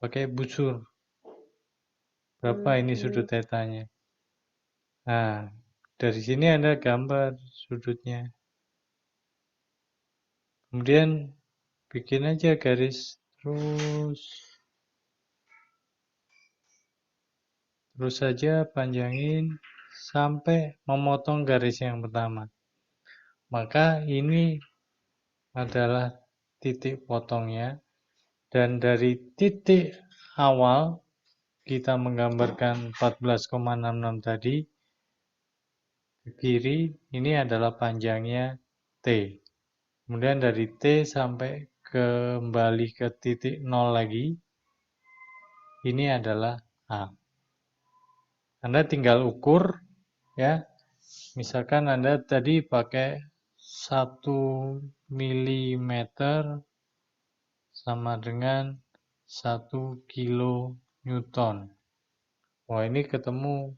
Pakai busur. Berapa ini sudut tetanya. Nah, dari sini Anda gambar sudutnya. Kemudian bikin aja garis. Terus saja panjangin sampai memotong garis yang pertama. Maka ini adalah titik potongnya. Dan dari titik awal kita menggambarkan 14,66 tadi ke kiri, ini adalah panjangnya T. Kemudian dari T sampai kembali ke titik 0 lagi, ini adalah A. Anda tinggal ukur, ya. Misalkan Anda tadi pakai 1 milimeter sama dengan 1 kilonewton. Wah, ini ketemu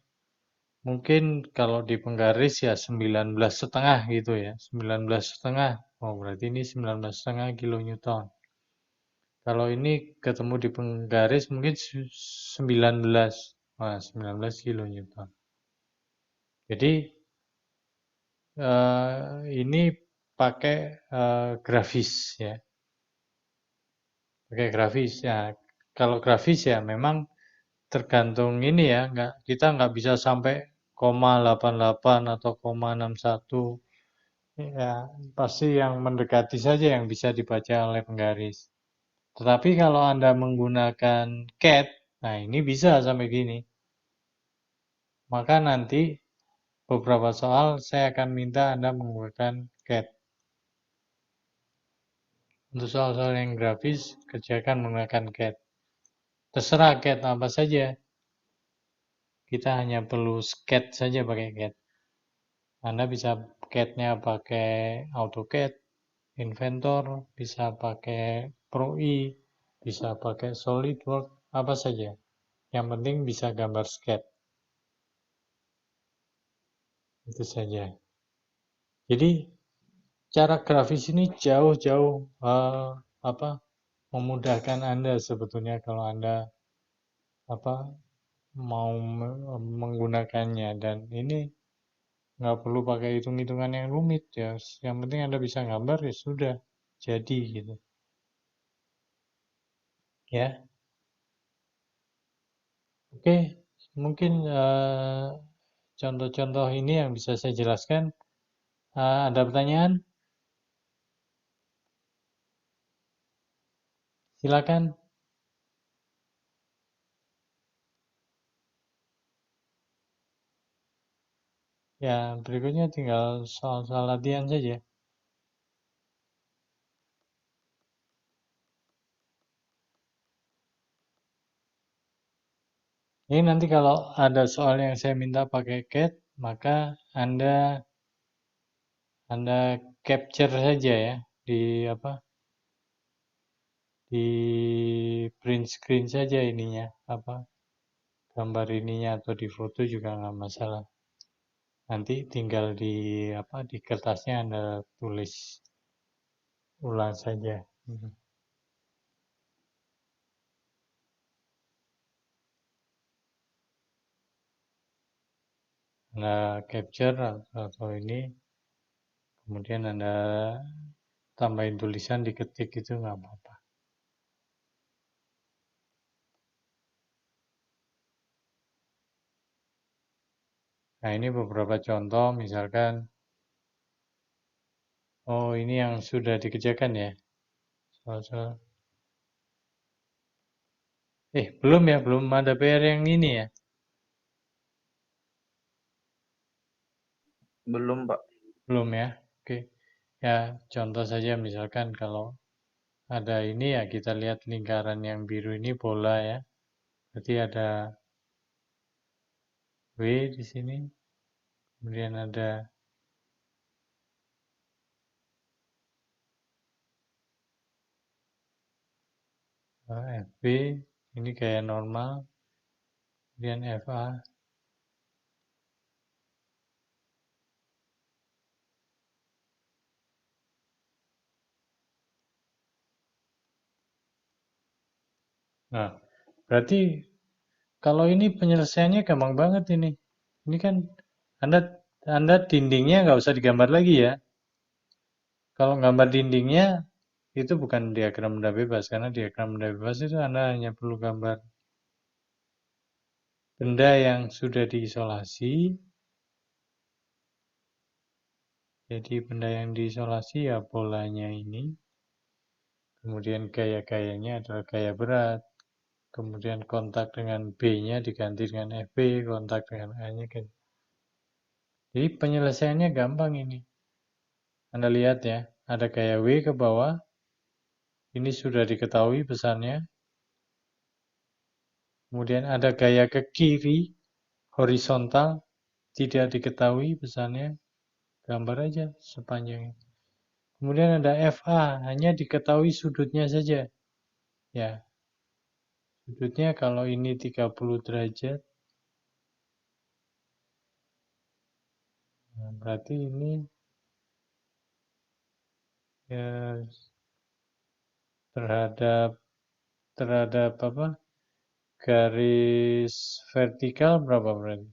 mungkin kalau di penggaris ya 19,5 gitu ya. 19,5. Oh, berarti ini 19,5 kilonewton. Kalau ini ketemu di penggaris mungkin 19. Wah, 19 kilonewton. Jadi ini pakai grafis ya. Pakai grafis ya. Kalau grafis ya memang tergantung ini ya, kita nggak bisa sampai koma 88 atau koma 61. Ya, pasti yang mendekati saja yang bisa dibaca oleh penggaris. Tetapi kalau Anda menggunakan cat, nah ini bisa sampai gini. Maka nanti beberapa soal saya akan minta Anda menggunakan cat. Untuk soal-soal yang grafis, kerjakan menggunakan cat. Terserah cat apa saja. Kita hanya perlu sketch saja pakai cat. Anda bisa cat-nya pakai AutoCAD, Inventor, bisa pakai Pro-E, bisa pakai SolidWorks, apa saja. Yang penting bisa gambar sketch. Itu saja. Jadi cara grafis ini jauh-jauh apa memudahkan Anda sebetulnya kalau Anda apa mau menggunakannya, dan ini nggak perlu pakai hitung-hitungan yang rumit ya. Yang penting Anda bisa gambar ya sudah jadi gitu. Ya, oke. Mungkin contoh-contoh ini yang bisa saya jelaskan. Ada pertanyaan? Silakan. Ya, berikutnya tinggal soal-soal latihan saja. Ini nanti kalau ada soal yang saya minta pakai CAD, maka Anda capture saja ya di apa? Di print screen saja ininya, apa? Gambar ininya atau di foto juga nggak masalah. Nanti tinggal di apa? Di kertasnya Anda tulis ulang saja. Anda capture atau ini, kemudian Anda tambahin tulisan, diketik itu nggak apa-apa. Nah, ini beberapa contoh, misalkan, oh ini yang sudah dikerjakan ya. Soal-soal. Belum ya, belum ada PR yang ini ya. Belum, Pak. Belum ya. Oke. Ya, contoh saja misalkan kalau ada ini ya, kita lihat lingkaran yang biru ini bola ya. Berarti ada W di sini. Kemudian ada FB, ini kayak normal. Kemudian FA. Nah, berarti kalau ini penyelesaiannya gampang banget ini. Ini kan Anda Anda dindingnya nggak usah digambar lagi ya. Kalau gambar dindingnya itu bukan diagram benda bebas, karena diagram benda bebas itu Anda hanya perlu gambar benda yang sudah diisolasi. Jadi benda yang diisolasi ya bolanya ini. Kemudian gaya-gayanya adalah gaya berat. Kemudian kontak dengan B-nya diganti dengan FB, kontak dengan A-nya kan. Jadi penyelesaiannya gampang ini. Anda lihat ya, ada gaya W ke bawah. Ini sudah diketahui pesannya. Kemudian ada gaya ke kiri, horizontal, tidak diketahui pesannya. Gambar aja sepanjangnya. Kemudian ada FA, hanya diketahui sudutnya saja. Ya, sudutnya kalau ini 30 derajat, nah berarti ini ya terhadap terhadap apa? Garis vertikal berapa berarti?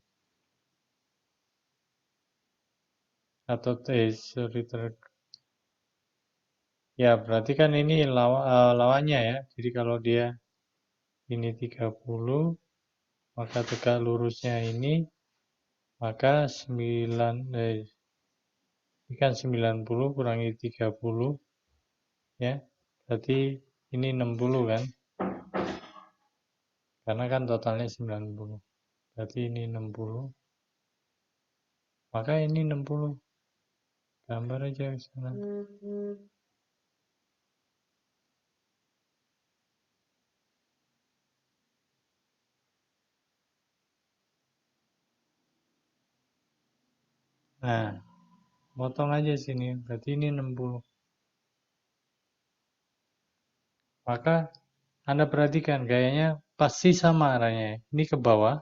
Atau sorry, ya berarti kan ini lawannya ya. Jadi kalau dia ini 30, Maka tegak lurusnya ini, maka 9, ini kan 90 kurangi 30, ya. Berarti ini 60 kan? Karena kan totalnya 90. Berarti ini 60. Maka ini 60. Gambar aja ke sana. Nah, potong aja sini. Berarti ini 60. Maka Anda perhatikan gayanya pasti sama arahnya. Ini ke bawah,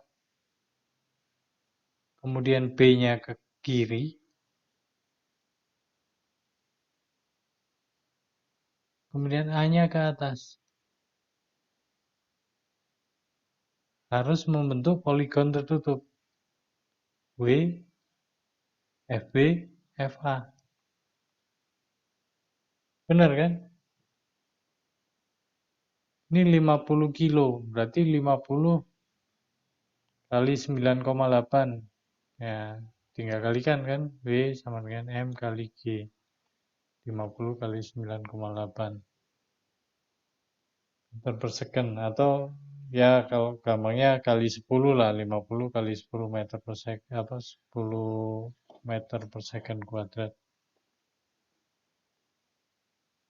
kemudian B-nya ke kiri, kemudian A-nya ke atas. Harus membentuk poligon tertutup. W, FB, FA. Benar kan? Ini 50 kilo, berarti 50 kali 9,8. Ya, tinggal kalikan kan? W sama dengan M kali G. 50 kali 9,8 meter per second. Atau ya kalau gampangnya kali 10 lah. 50 kali 10 meter per second. 10 meter per second kuadrat.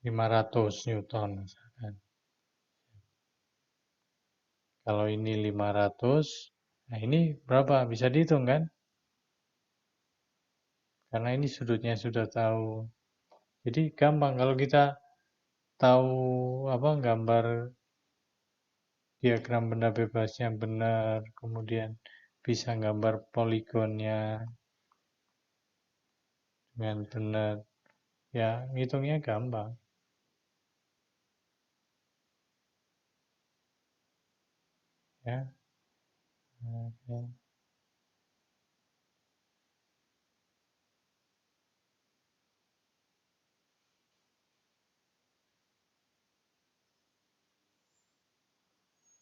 500 Newton misalkan. Kalau ini 500, nah ini berapa? Bisa dihitung kan? Karena ini sudutnya sudah tahu. Jadi gampang kalau kita tahu apa gambar diagram benda bebasnya benar, kemudian bisa gambar poligonnya dengan benar. Ya, ngitungnya gampang. Ya. Oke.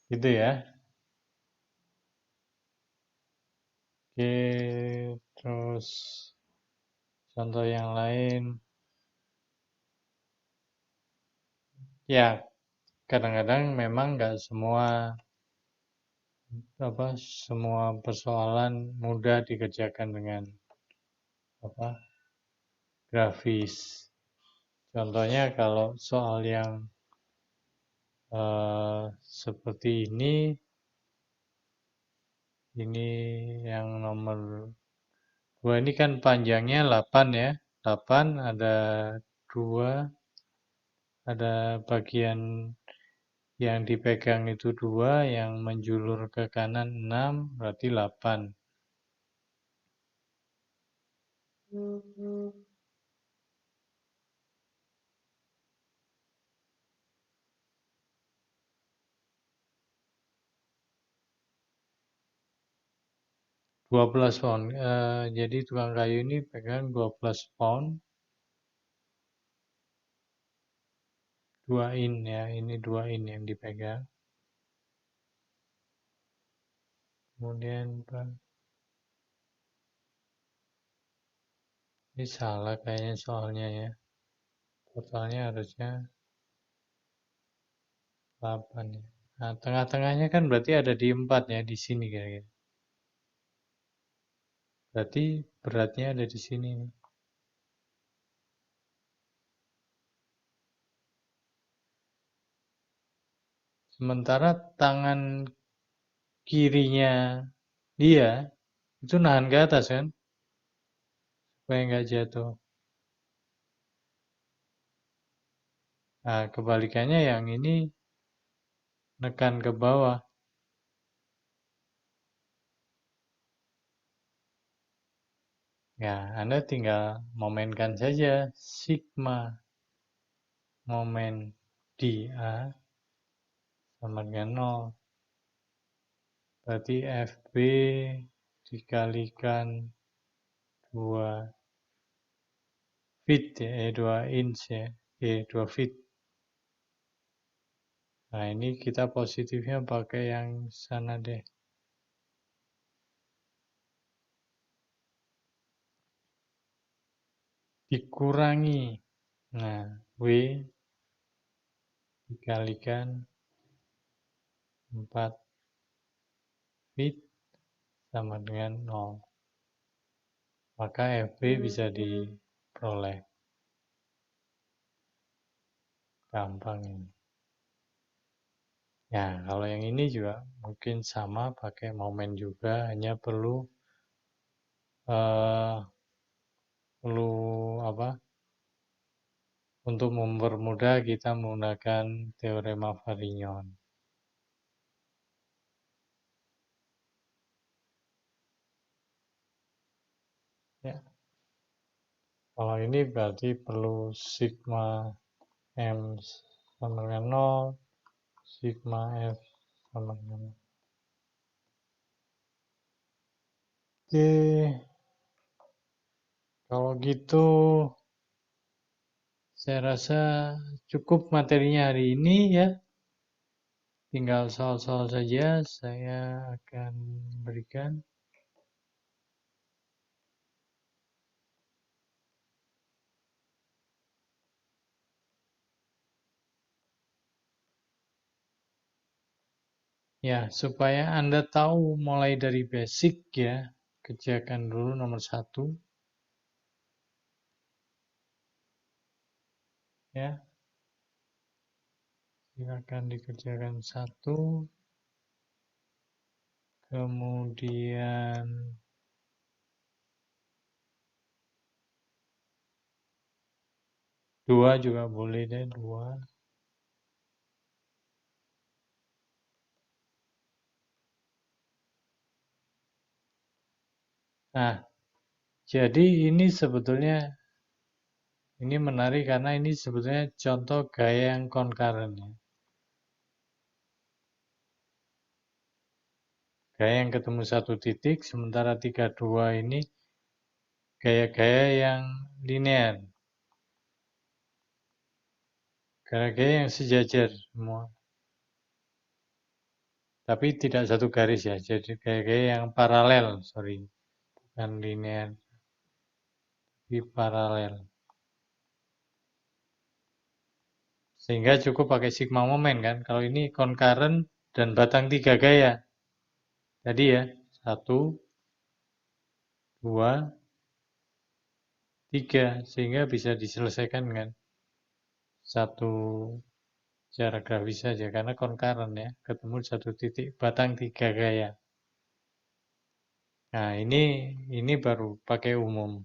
Gitu ya. Oke, terus contoh yang lain. Ya, kadang-kadang memang nggak semua persoalan mudah dikerjakan dengan apa grafis. Contohnya kalau soal yang seperti ini yang nomor 2 ini kan panjangnya 8 ya. 8 ada 2, ada bagian yang dipegang itu 2, yang menjulur ke kanan 6, berarti 8. 12 pound. Jadi tukang kayu ini pegang 12 pound. 2 in ya, ini 2 in yang dipegang. Kemudian ini salah kayaknya soalnya ya. Totalnya harusnya 8 ya. Nah, tengah-tengahnya kan berarti ada di 4 ya, di sini kira-kira. Berarti beratnya ada di sini nih. Sementara tangan kirinya dia itu nahan ke atas kan, supaya nggak jatuh. Nah, kebalikannya yang ini nekan ke bawah. Ya, Anda tinggal momenkan saja sigma momen dA sama dengan 0. Berarti FB dikalikan 2 feet ya, 2 inch ya, 2 feet. Nah, ini kita positifnya pakai yang sana deh. dikurangi. Nah, W dikalikan 4 feet sama dengan 0. Maka FB bisa diperoleh. Gampang ini. Ya, kalau yang ini juga mungkin sama pakai momen juga, hanya eh, perlu apa? Untuk mempermudah kita menggunakan teorema Varignon. Ya, kalau ini berarti perlu sigma M sama dengan 0, sigma F sama dengan 0. Oke, kalau gitu saya rasa cukup materinya hari ini ya. Tinggal soal-soal saja saya akan berikan. Ya, supaya Anda tahu mulai dari basic ya, kerjakan dulu nomor 1. Ya, silakan dikerjakan 1. Kemudian 2 juga boleh deh, 2. Nah, jadi ini sebetulnya ini menarik karena ini sebetulnya contoh gaya yang concurrent ya. Gaya yang ketemu satu titik, sementara 32 ini gaya-gaya yang linear. Gaya-gaya yang sejajar semua. Tapi tidak satu garis ya, jadi gaya-gaya yang paralel, sorry. Bukan linear, tapi paralel. Sehingga cukup pakai sigma momen kan. Kalau ini concurrent dan batang 3 gaya. Tadi ya, 1, 2, 3. Sehingga bisa diselesaikan dengan satu secara grafis saja. Karena concurrent ya, ketemu satu titik, batang 3 gaya. Nah, ini baru pakai umum.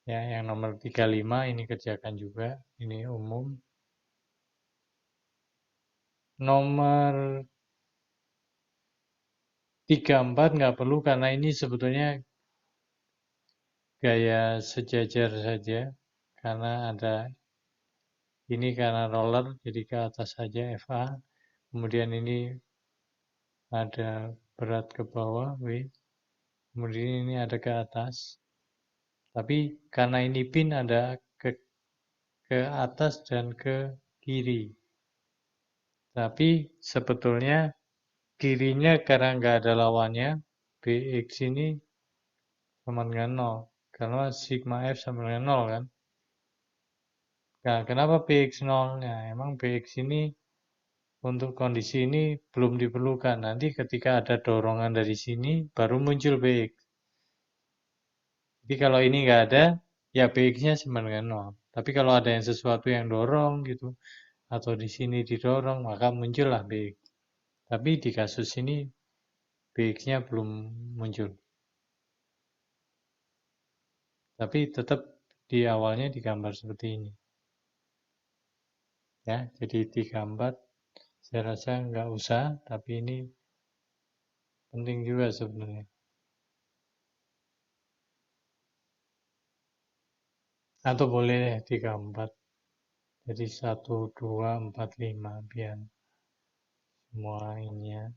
Ya, yang nomor 35 ini kerjakan juga. Ini umum. Nomor 34 nggak perlu karena ini sebetulnya gaya sejajar saja. Karena ada ini karena roller jadi ke atas saja FA. Kemudian ini ada berat ke bawah W. Kemudian ini ada ke atas. Tapi karena ini pin ada ke atas dan ke kiri. Tapi sebetulnya kirinya karena nggak ada lawannya, Bx ini sama dengan 0. Karena sigma F sama dengan 0 kan. Nah, kenapa Bx 0? Nah, emang Bx ini untuk kondisi ini belum diperlukan. Nanti ketika ada dorongan dari sini, baru muncul Bx. Jadi kalau ini nggak ada, ya Bx-nya sama dengan 0. Tapi kalau ada yang sesuatu yang dorong gitu, atau di sini didorong, maka muncullah Bx. Tapi di kasus ini, Bx-nya belum muncul. Tapi tetap di awalnya digambar seperti ini. Ya, jadi digambar. Saya rasa nggak usah, tapi ini penting juga sebenarnya. Atau boleh digambar. Jadi 1, 2, 4, 5 biar semua ini ya.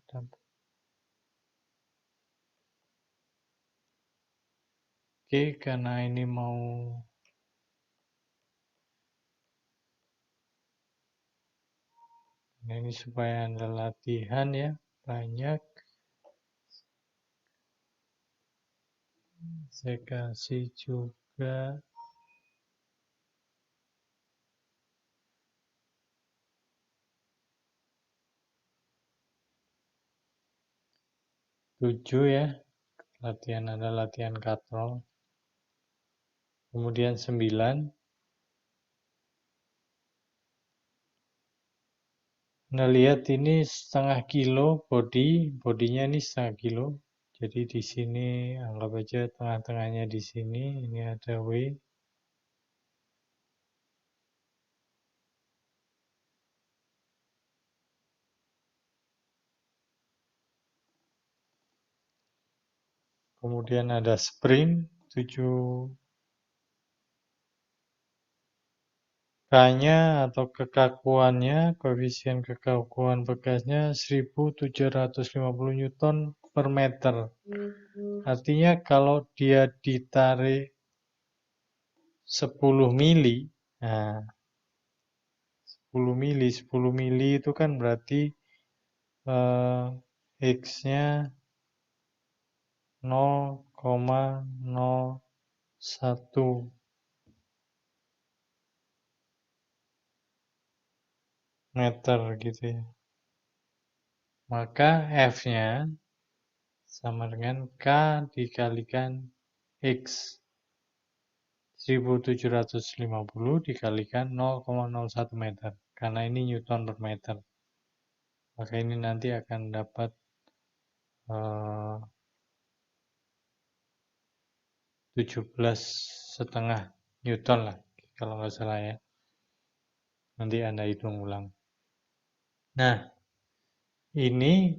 Oke, karena ini mau ini supaya Anda latihan ya, banyak. Saya kasih juga 7 ya, ada latihan katrol. Kemudian 9, Anda lihat ini setengah kilo bodinya ini setengah kilo. Jadi di sini anggap aja tengah-tengahnya di sini, ini ada W. Kemudian ada spring 7 K-nya atau kekakuannya, koefisien kekakuan bekasnya 1750 Newton per meter. Artinya kalau dia ditarik 10 mili, nah 10 mili itu kan berarti X-nya 0,01 meter gitu ya. Maka F-nya sama dengan K dikalikan X. 1750 dikalikan 0,01 meter. Karena ini Newton per meter. Maka ini nanti akan dapat 17,5 Newton lah. Kalau nggak salah ya. Nanti Anda hitung ulang. Nah, ini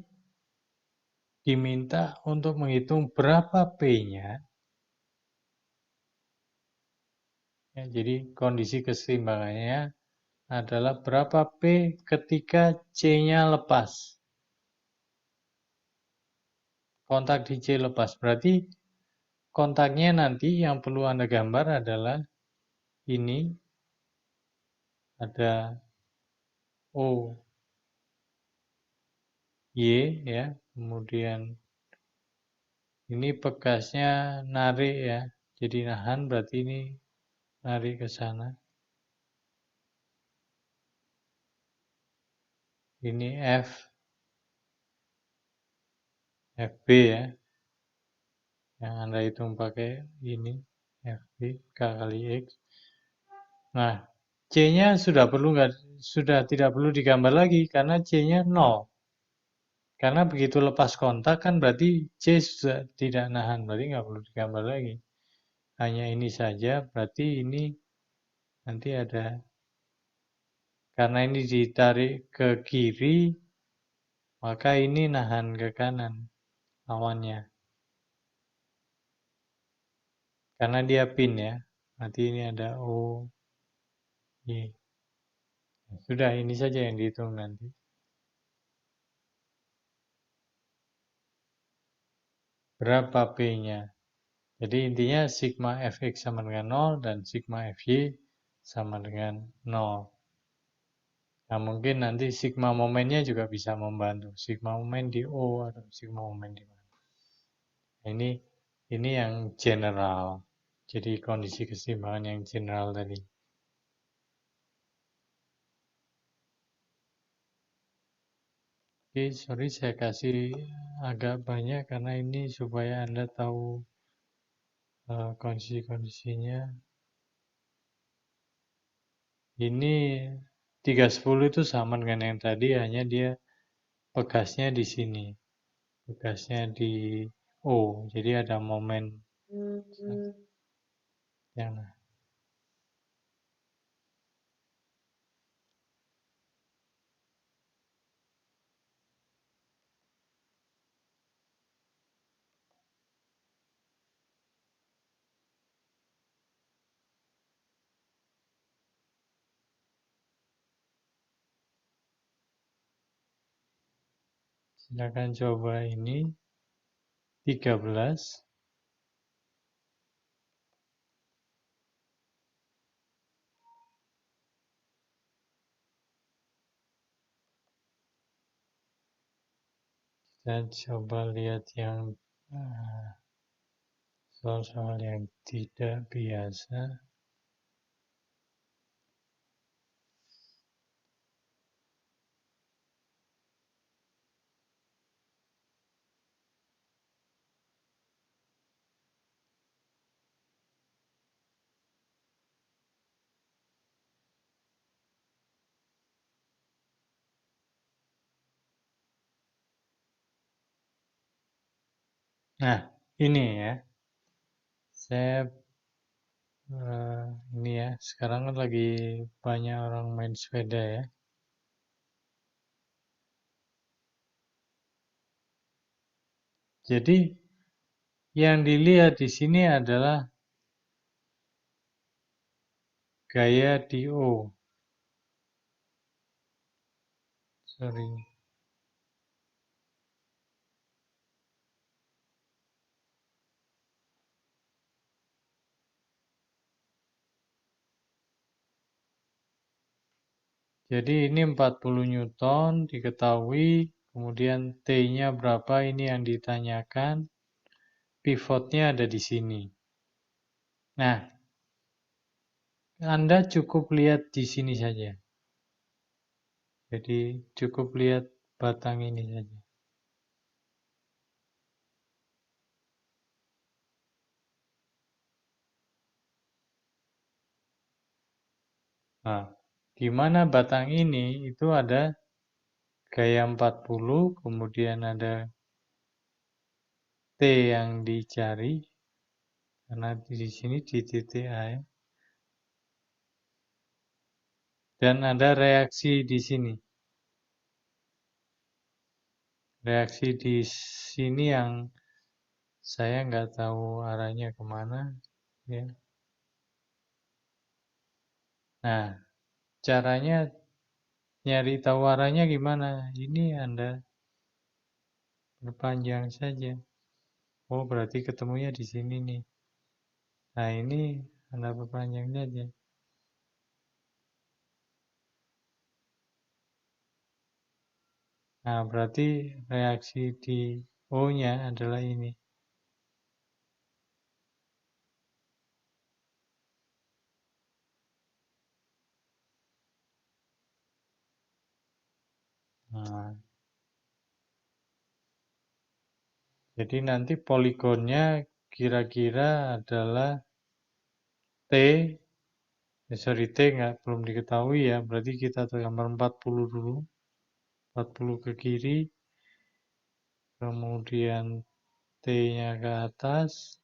diminta untuk menghitung berapa P-nya. Ya, jadi kondisi keseimbangannya adalah berapa P ketika C-nya lepas. Kontak di C lepas. Berarti kontaknya nanti yang perlu Anda gambar adalah ini ada O, Y ya. Kemudian ini bekasnya narik ya. Jadi nahan berarti ini narik ke sana. Ini F, FB ya. Yang Anda hitung pakai ini FB K kali X. Nah, C-nya sudah tidak perlu digambar lagi karena C-nya 0. Karena begitu lepas kontak kan berarti C sudah tidak nahan, berarti nggak perlu digambar lagi. Hanya ini saja, berarti ini nanti ada, karena ini ditarik ke kiri, maka ini nahan ke kanan lawannya. Karena dia pin ya, nanti ini ada O, Y. Sudah, ini saja yang dihitung nanti. Berapa P-nya? Jadi intinya sigma Fx sama dengan 0 dan sigma Fy sama dengan 0. Nah mungkin nanti sigma momennya juga bisa membantu. Sigma momen di O atau sigma momen di mana. Ini yang general. Jadi kondisi keseimbangan yang general tadi. Oke, sorry saya kasih agak banyak karena ini supaya Anda tahu kondisi-kondisinya. Ini 310 itu sama dengan yang tadi, hanya dia bekasnya di sini. Bekasnya di O, jadi ada momen yang silakan coba ini 13. Dan coba lihat yang soal-soal yang tidak biasa. Nah, ini ya. Saya ini ya, sekarang kan lagi banyak orang main sepeda ya. Jadi yang dilihat di sini adalah gaya DO. Sorry. Jadi ini 40 Newton diketahui, kemudian T-nya berapa ini yang ditanyakan, pivotnya ada di sini. Nah, Anda cukup lihat di sini saja. Jadi cukup lihat batang ini saja. Nah, di mana batang ini itu ada gaya 40, kemudian ada T yang dicari, karena di sini di titik A ya. Dan ada reaksi di sini. Reaksi di sini yang saya nggak tahu arahnya kemana. Ya. Nah, caranya nyari tahu arahnya gimana? Ini Anda perpanjang saja. Oh, berarti ketemunya di sini nih. Nah, ini Anda perpanjang saja. Nah, berarti reaksi di O-nya adalah ini. Nah, jadi nanti poligonnya kira-kira adalah T, sorry T nggak belum diketahui ya, berarti kita gambar 40 dulu, 40 ke kiri, kemudian T-nya ke atas,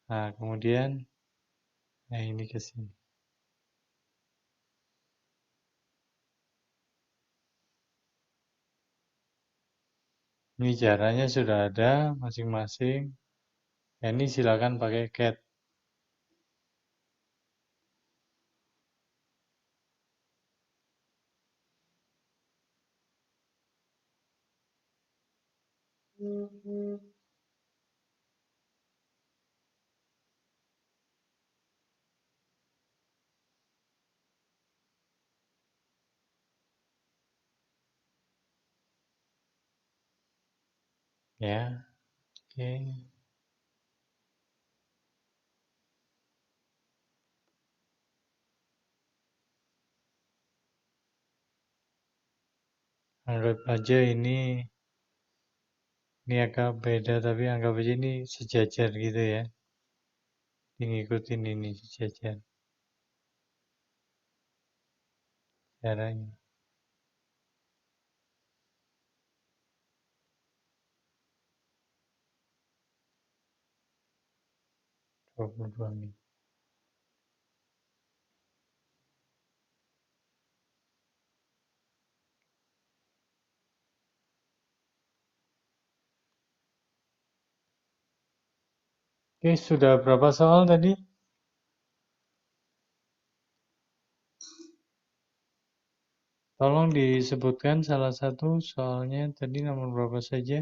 nah kemudian, nah ini ke sini. Ini caranya sudah ada masing-masing. Ya, ini silakan pakai CAT. Ya, oke. Anggap aja ini agak beda tapi anggap aja ini sejajar gitu ya. Ngikutin ini sejajar caranya. 22 menit. Oke, sudah berapa soal tadi? Tolong disebutkan salah satu soalnya tadi nomor berapa saja?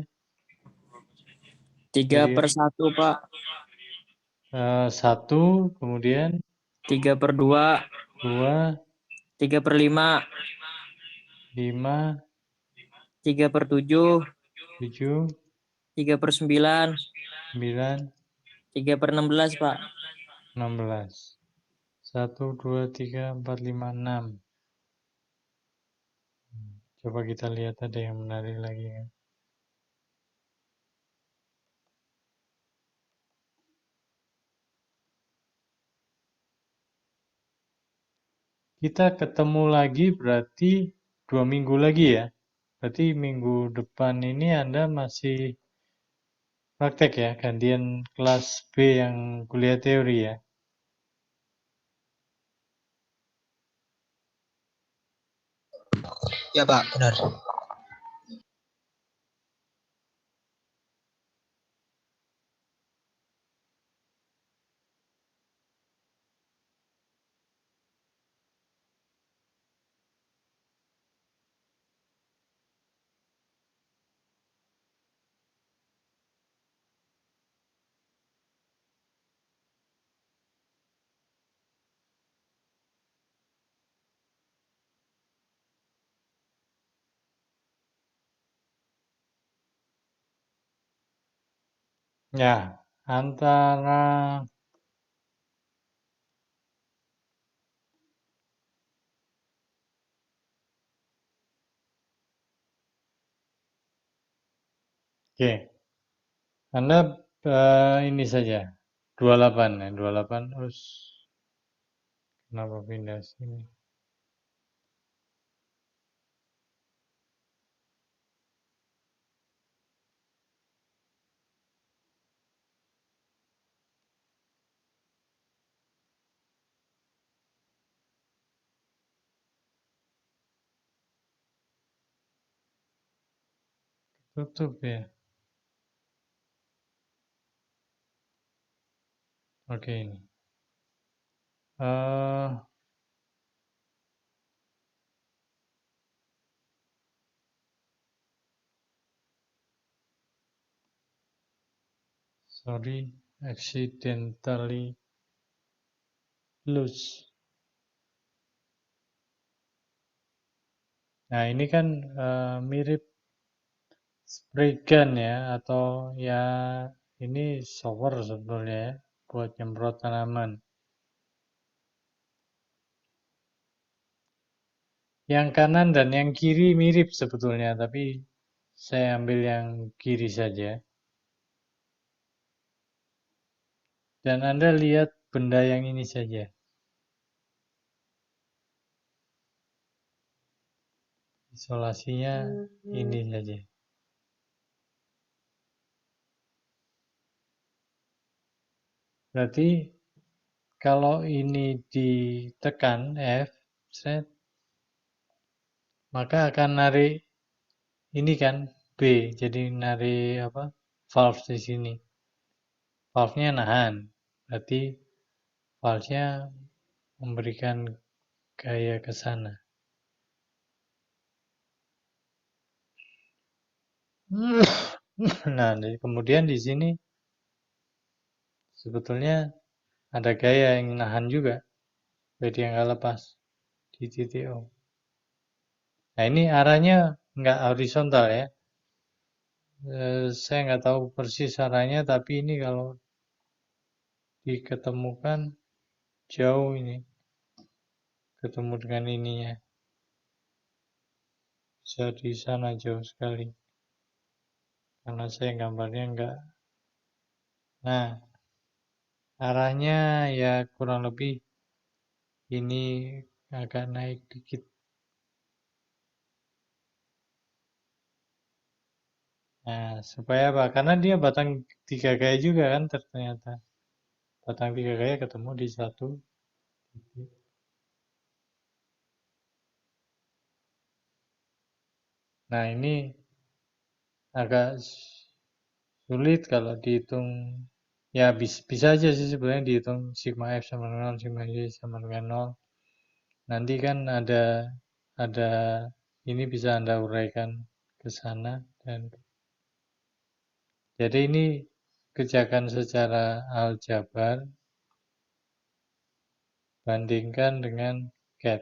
3/1, Pak. 1, kemudian 3/2, 2, 3/5, 5, 3/7, 7, 3/9, 9, 3/16, Pak. 16. 1, 2, 3, 4, 5, 6. Coba kita lihat ada yang menarik lagi ya. Kita ketemu lagi berarti 2 minggu lagi ya. Berarti minggu depan ini Anda masih praktek ya, gantian kelas B yang kuliah teori ya. Ya Pak, benar. Ya, antara oke, Anda ini saja 28 ya, 28 terus kenapa pindah sini? Tutup ya. Oke ini. Sorry, accidentally lose. Nah, ini kan mirip spray gun ya, atau ya ini shower sebetulnya ya, buat nyemprot tanaman. Yang kanan dan yang kiri mirip sebetulnya, tapi saya ambil yang kiri saja. Dan Anda lihat benda yang ini saja. Isolasinya ini saja. Berarti kalau ini ditekan F, set, maka akan narik ini kan B, jadi narik apa? Valve di sini. Valve-nya nahan. Berarti valve-nya memberikan gaya ke sana. Nah, kemudian di sini sebetulnya ada gaya yang nahan juga. Jadi yang nggak lepas di titik O. Nah, ini arahnya nggak horizontal ya. Saya nggak tahu persis arahnya, tapi ini kalau diketemukan jauh ini. Ketemu dengan ininya. Bisa di sana jauh sekali. Karena saya gambarnya nggak. Nah, arahnya ya kurang lebih ini agak naik dikit. Nah, supaya apa? Karena dia batang tiga gaya juga kan ternyata. Batang tiga gaya ketemu di satu titik. Nah, ini agak sulit kalau dihitung. Ya, bisa aja sih sebenarnya dihitung sigma F sama dengan 0, sigma Y sama dengan 0. Nanti kan ada ini bisa Anda uraikan ke sana dan jadi ini kerjakan secara aljabar bandingkan dengan CAT.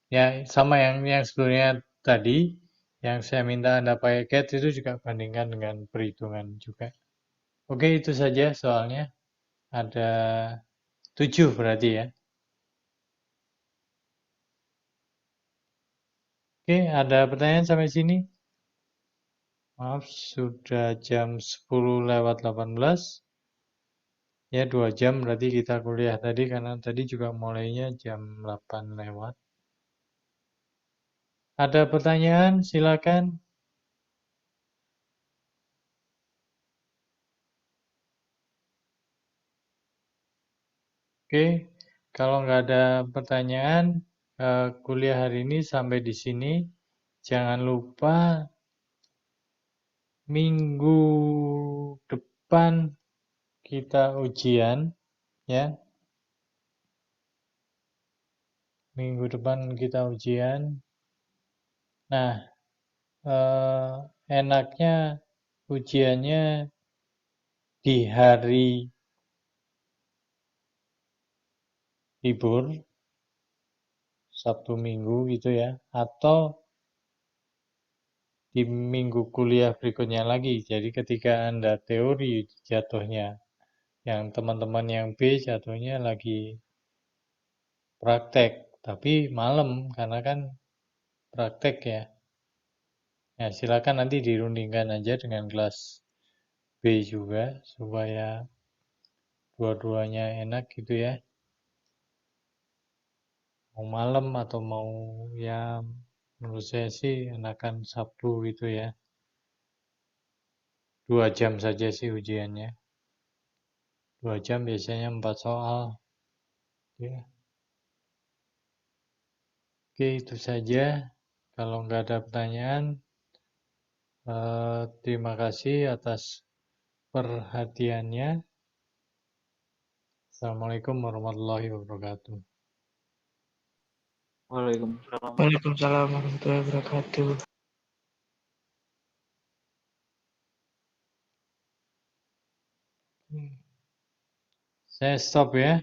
Ya, sama yang sebelumnya tadi, yang saya minta Anda pakai CAT itu juga bandingkan dengan perhitungan juga. Oke, itu saja soalnya. Ada 7 berarti ya. Oke, ada pertanyaan sampai sini? Maaf, sudah jam 10 lewat 18. Ya, 2 jam berarti kita kuliah tadi, karena tadi juga mulainya jam 8 lewat. Ada pertanyaan? Silakan. Oke, kalau nggak ada pertanyaan, kuliah hari ini sampai di sini. Jangan lupa minggu depan kita ujian, ya. Minggu depan kita ujian. Nah, enaknya ujiannya di hari libur, Sabtu Minggu gitu ya, atau di minggu kuliah berikutnya lagi. Jadi ketika Anda teori jatuhnya, yang teman-teman yang B jatuhnya lagi praktek, tapi malam karena kan praktek ya. Ya, silakan nanti dirundingkan aja dengan kelas B juga supaya dua-duanya enak gitu ya. Mau malam atau mau ya menurut saya sih enakan Sabtu gitu ya. 2 jam saja sih ujiannya. 2 jam biasanya 4 soal. Ya. Oke, itu saja. Kalau nggak ada pertanyaan, terima kasih atas perhatiannya. Assalamualaikum warahmatullahi wabarakatuh. Waalaikumsalam. Waalaikumsalam warahmatullahi wabarakatuh. Saya stop ya.